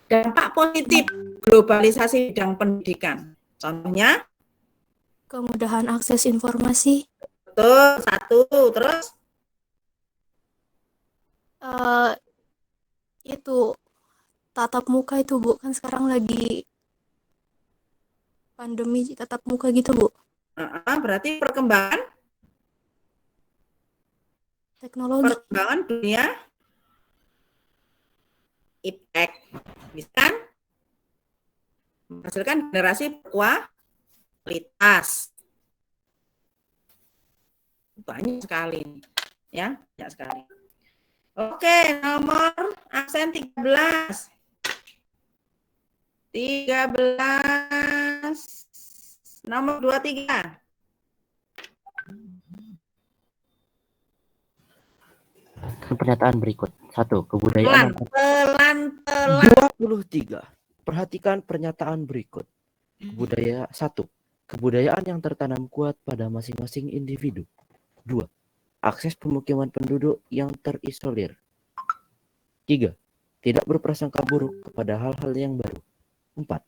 B: Dampak positif globalisasi bidang pendidikan. Contohnya?
C: kemudahan akses informasi.
B: Betul, satu. Terus?
C: Itu tatap muka itu, Bu. Kan sekarang lagi pandemi tatap muka gitu, Bu.
B: Berarti perkembangan?
C: Teknologi.
B: Perkembangan dunia? Iptek. Bisa kan? Menghasilkan generasi berkualitas. Banyak sekali. Ya, banyak sekali. Oke, nomor absen 13. 13. Nomor 23.
R: Pernyataan berikut. 1. Kebudayaan.
B: Pelan.
R: 23. Perhatikan pernyataan berikut. Kebudayaan 1. Kebudayaan yang tertanam kuat pada masing-masing individu. 2. Akses pemukiman penduduk yang terisolir. 3. Tidak berprasangka buruk kepada hal-hal yang baru. 4.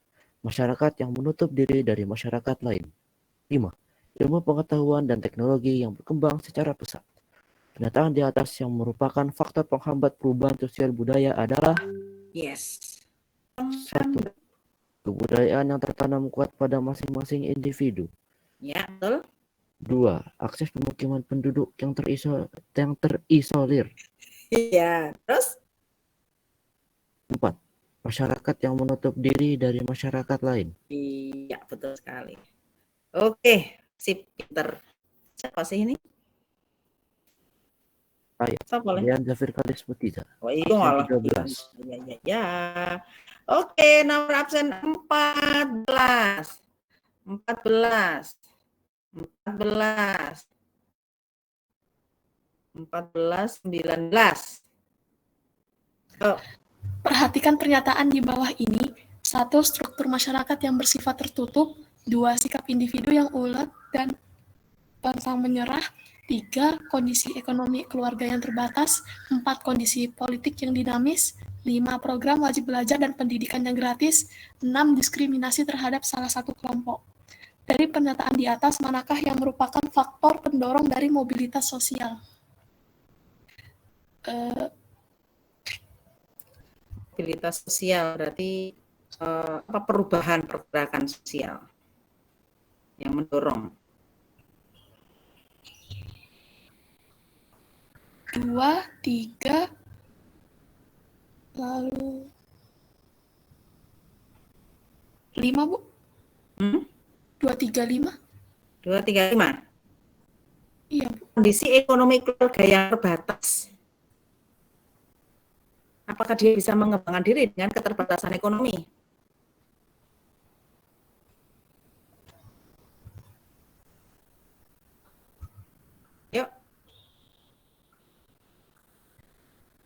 R: Masyarakat yang menutup diri dari masyarakat lain. 5. Ilmu pengetahuan dan teknologi yang berkembang secara pesat. Pernyataan di atas yang merupakan faktor penghambat perubahan sosial budaya adalah
B: Yes.
R: 1. Kebudayaan yang tertanam kuat pada masing-masing individu.
B: Ya, betul.
R: 2. Akses pemukiman penduduk yang terisolir.
B: Iya, terus?
R: 4. Masyarakat yang menutup diri dari masyarakat lain.
B: Iya, betul sekali. Oke, sip, pinter. Siapa sih ini? Siapa boleh?
R: Dian Zafir Kalis Mutiza.
B: Oh, itu malah.
R: 13.
B: Ya. Oke, nomor absen 14. 14. 19. Oh.
S: Perhatikan pernyataan di bawah ini. 1. Struktur masyarakat yang bersifat tertutup. 2. Sikap individu yang ulet dan pantang menyerah. 3. Kondisi ekonomi keluarga yang terbatas. 4. Kondisi politik yang dinamis. 5. Program wajib belajar dan pendidikan yang gratis. 6. Diskriminasi terhadap salah satu kelompok. Dari pernyataan di atas, manakah yang merupakan faktor pendorong dari mobilitas sosial?
B: Mobilitas sosial berarti perubahan pergerakan sosial yang mendorong.
S: 2, 3, lalu 5, Bu. 2, 3, 5.
B: 2, 3, 5.
S: Iya, Bu.
B: Kondisi ekonomi keluarga yang terbatas. Apakah dia bisa mengembangkan diri dengan keterbatasan ekonomi? Yuk.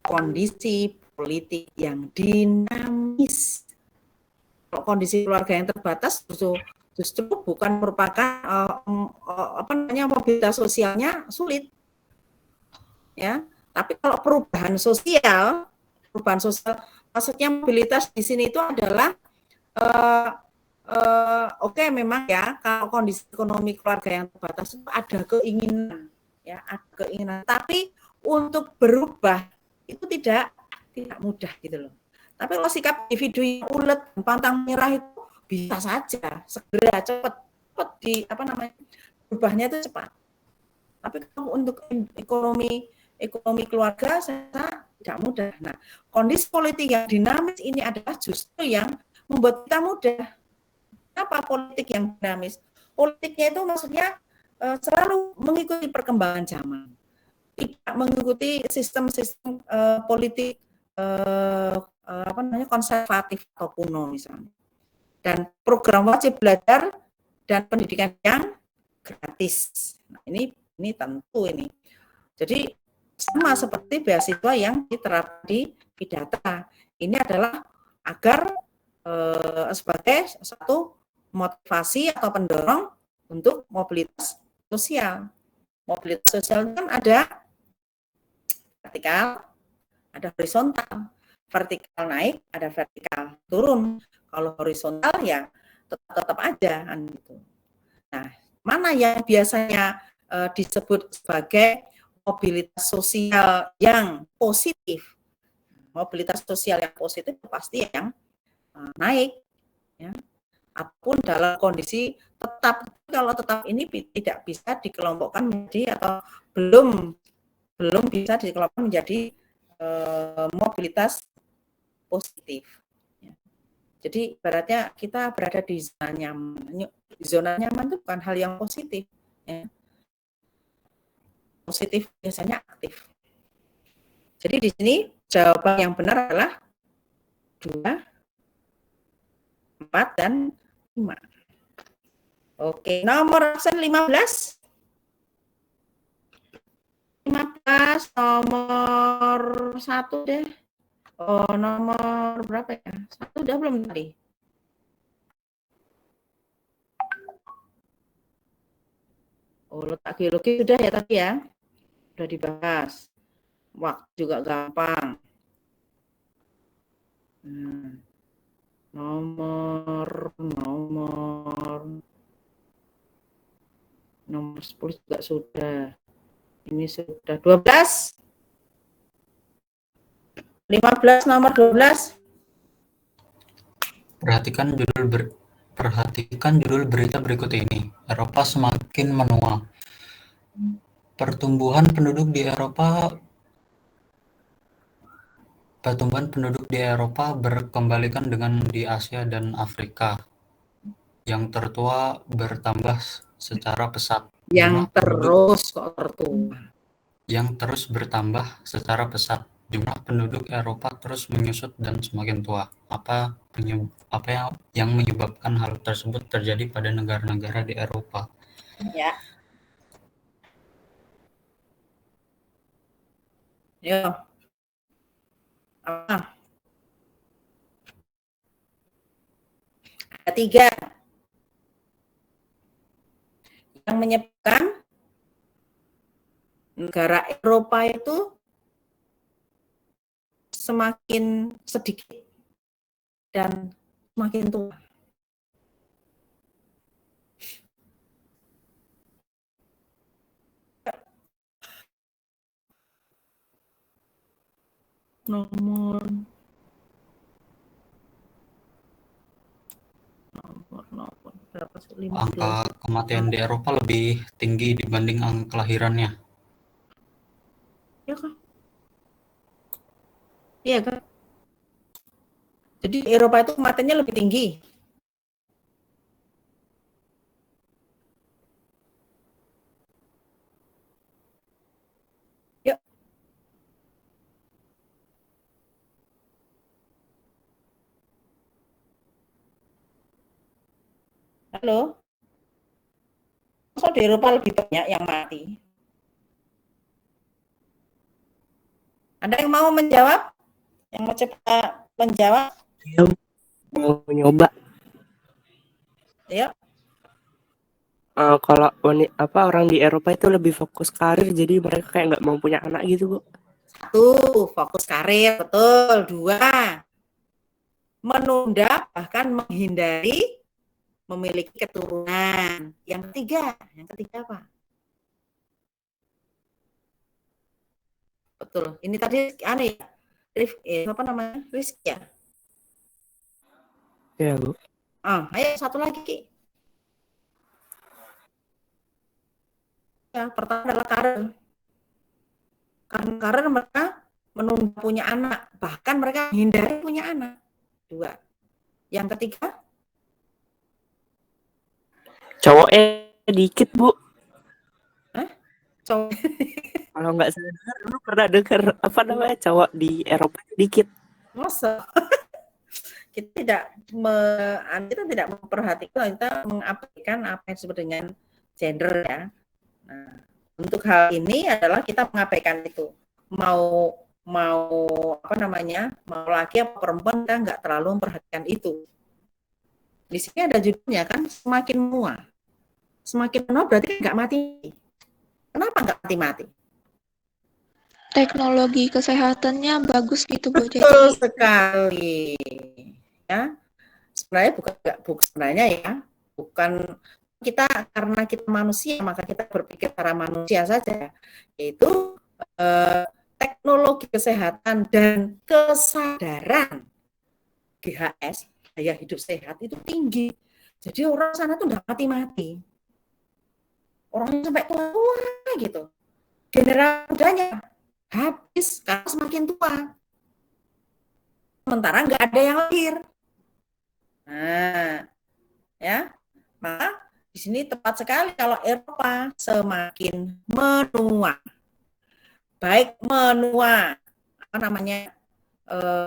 B: Kondisi politik yang dinamis. Kalau kondisi keluarga yang terbatas justru bukan merupakan mobilitas sosialnya sulit, ya. Tapi kalau perubahan sosial maksudnya mobilitas di sini itu adalah oke, memang ya kalau kondisi ekonomi keluarga yang terbatas itu ada keinginan, ya, ada keinginan. Tapi untuk berubah itu tidak mudah gitu loh. Tapi kalau sikap individu yang ulet, pantang menyerah itu bisa saja segera cepat berubahnya itu cepat. Tapi kalau untuk ekonomi keluarga saya tidak mudah. Nah, kondisi politik yang dinamis ini adalah justru yang membuat kita mudah. Apa politik yang dinamis? Politiknya itu maksudnya selalu mengikuti perkembangan zaman, tidak mengikuti sistem-sistem politik konservatif atau kuno misalnya. Dan program wajib belajar dan pendidikan yang gratis. Nah, ini tentu ini. Jadi sama seperti beasiswa yang diterapkan di Pidata. Ini adalah agar sebagai satu motivasi atau pendorong untuk mobilitas sosial. Mobilitas sosial kan ada vertikal, ada horizontal. Vertikal naik, ada vertikal turun. Kalau horizontal ya tetap aja kan gitu. Nah, mana yang biasanya disebut sebagai mobilitas sosial yang positif? Mobilitas sosial yang positif pasti yang naik, ya. Apapun dalam kondisi tetap. Kalau tetap ini tidak bisa dikelompokkan menjadi atau belum bisa dikelompokkan menjadi mobilitas positif. Jadi ibaratnya kita berada di zona nyaman. Zona nyaman itu bukan hal yang positif. Ya. Positif biasanya aktif. Jadi di sini jawaban yang benar adalah 2, 4, dan 5. Oke, nomor absen 15. 15 nomor 1 deh. Oh, nomor berapa ya? 1 udah belum tadi? Oh, letak geologi sudah ya tadi ya? Sudah dibahas. Waktu juga gampang. Nomor 10 juga sudah. Ini sudah 12. 15 nomor 12.
A: Perhatikan judul berita berikut ini. Eropa semakin menua. Pertumbuhan penduduk di Eropa berkembalikan dengan di Asia dan Afrika. Yang tertua bertambah secara pesat.
B: Yang terus bertambah secara pesat. Jumlah penduduk Eropa terus menyusut dan semakin tua. Apa yang menyebabkan hal tersebut terjadi pada negara-negara di Eropa? Ya. Yo. Apa? Ada 3. Yang menyebabkan negara Eropa itu semakin sedikit dan semakin tua. Nomor berapa?
A: Angka kematian di Eropa lebih tinggi dibanding angka kelahirannya.
B: Ya kan? Iya kan? Jadi Eropa itu kematiannya lebih tinggi. Yuk. Halo? Masa di Eropa lebih banyak yang mati? Ada yang mau menjawab? Yang mau coba menjawab?
P: Dia mau nyoba.
B: Yuk.
P: Kalau orang di Eropa itu lebih fokus karir, jadi mereka kayak nggak mau punya anak gitu, Bu.
B: 1, fokus karir, betul. 2, menunda bahkan menghindari memiliki keturunan. Yang ketiga apa? Betul. Ini tadi Rizky ya?
P: Ya, Bu.
B: Ayo satu lagi, Ki. Ya, pertama adalah karir. Karena karir mereka menunda punya anak, bahkan mereka menghindari punya anak. 2. Yang ketiga?
P: Cowoknya dikit, Bu.
B: Hah? Cowok.
P: Kalau nggak salah, lu pernah dengar apa namanya cowok di Eropa dikit.
B: Masa? kita tidak memperhatikan, kita mengabaikan apa yang disebut dengan gender ya. Nah, untuk hal ini adalah kita mengabaikan itu. Mau apa namanya? Mau laki atau perempuan, kita nggak terlalu memperhatikan itu. Di sini ada judulnya kan, semakin menua. Semakin menua berarti nggak mati. Kenapa nggak mati-mati?
H: Teknologi kesehatannya bagus gitu, Bu.
B: Betul sekali. Ya, sebenarnya bukan kita, karena kita manusia maka kita berpikir secara manusia saja, yaitu teknologi kesehatan dan kesadaran GHS, gaya hidup sehat itu tinggi. Jadi orang sana tuh nggak mati-mati, orangnya sampai tua gitu. Generasi mudanya habis karena semakin tua, sementara nggak ada yang lahir. Nah, ya, maka di sini tepat sekali kalau Eropa semakin menua, baik menua apa namanya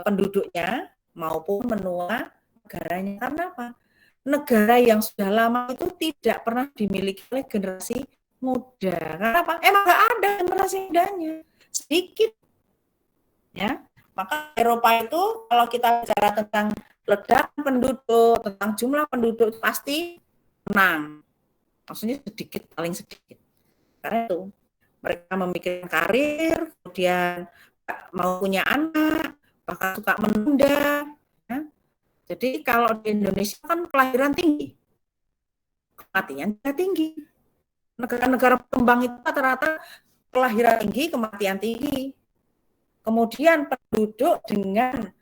B: penduduknya maupun menua negaranya. Karena apa? Negara yang sudah lama itu tidak pernah dimiliki oleh generasi muda. Karena apa? Emang nggak ada generasi mudanya, sedikit, ya. Maka Eropa itu kalau kita bicara tentang ledakan penduduk, tentang jumlah penduduk pasti menang. Maksudnya sedikit, paling sedikit. Karena itu mereka memikirkan karir, kemudian mau punya anak, bahkan suka menunda. Ya. Jadi kalau di Indonesia kan kelahiran tinggi, kematian juga tinggi. Negara-negara berkembang itu rata-rata kelahiran tinggi, kematian tinggi. Kemudian penduduk dengan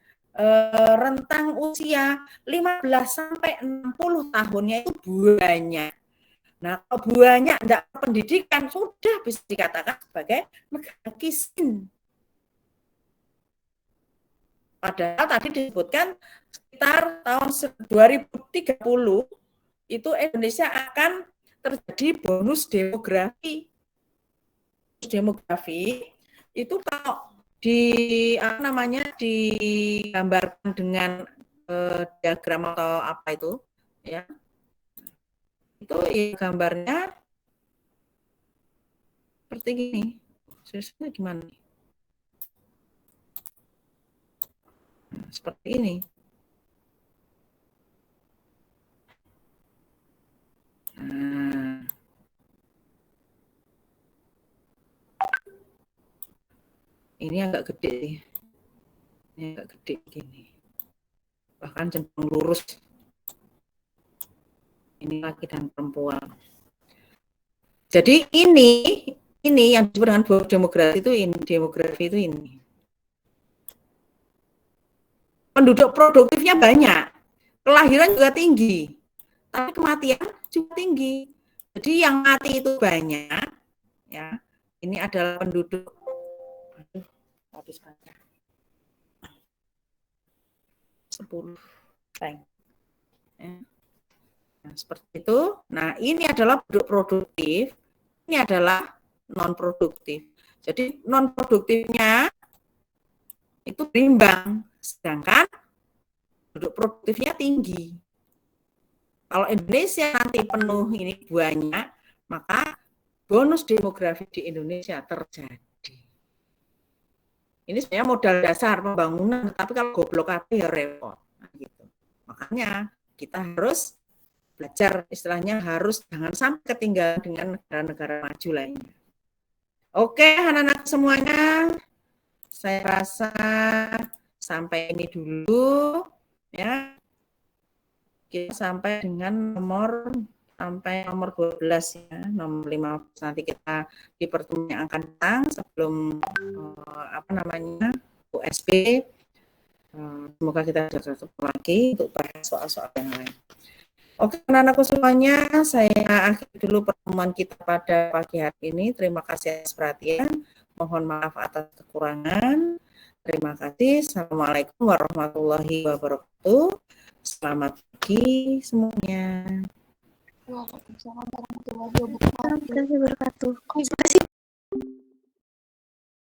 B: rentang usia 15 sampai 60 tahunnya itu banyak. Nah, kalau banyak tidak pendidikan sudah bisa dikatakan sebagai negara miskin. Padahal tadi disebutkan sekitar tahun 2030 itu Indonesia akan terjadi bonus demografi. Demografi itu kalau digambarkan dengan diagram atau apa itu, ya, itu ya, gambarnya seperti gini. Susahnya gimana? Seperti ini. Nah. Ini agak gede sih. Ini agak gede gini. Bahkan cenderung lurus. Ini laki dan perempuan. Jadi ini yang disebut dengan demografi itu ini. Penduduk produktifnya banyak, kelahiran juga tinggi, tapi kematian juga tinggi. Jadi yang mati itu banyak, ya. Ini adalah penduduk. Habis baca. 10 tank. Ya. Nah, seperti itu. Nah, ini adalah penduduk produktif, ini adalah non produktif. Jadi non produktifnya itu berimbang, sedangkan penduduk produktifnya tinggi. Kalau Indonesia nanti penuh ini banyak, maka bonus demografi di Indonesia terjadi. Ini sebenarnya modal dasar pembangunan, tapi kalau goblok hati ya repot. Nah, gitu. Makanya kita harus belajar, istilahnya harus jangan sampai ketinggalan dengan negara-negara maju lainnya. Oke, anak-anak semuanya, saya rasa sampai ini dulu, ya. Kita sampai dengan nomor 12 ya, nomor 15 nanti kita di pertemuan yang akan datang sebelum USB semoga kita bisa ketemu lagi untuk bahas soal-soal yang lain. Oke, anak-anakku semuanya, saya akhiri dulu pertemuan kita pada pagi hari ini. Terima kasih atas perhatian. Mohon maaf atas kekurangan. Terima kasih. Assalamualaikum warahmatullahi wabarakatuh. Selamat pagi semuanya.
S: Waalaikumsalam warahmatullahi wabarakatuh.
C: Terima kasih.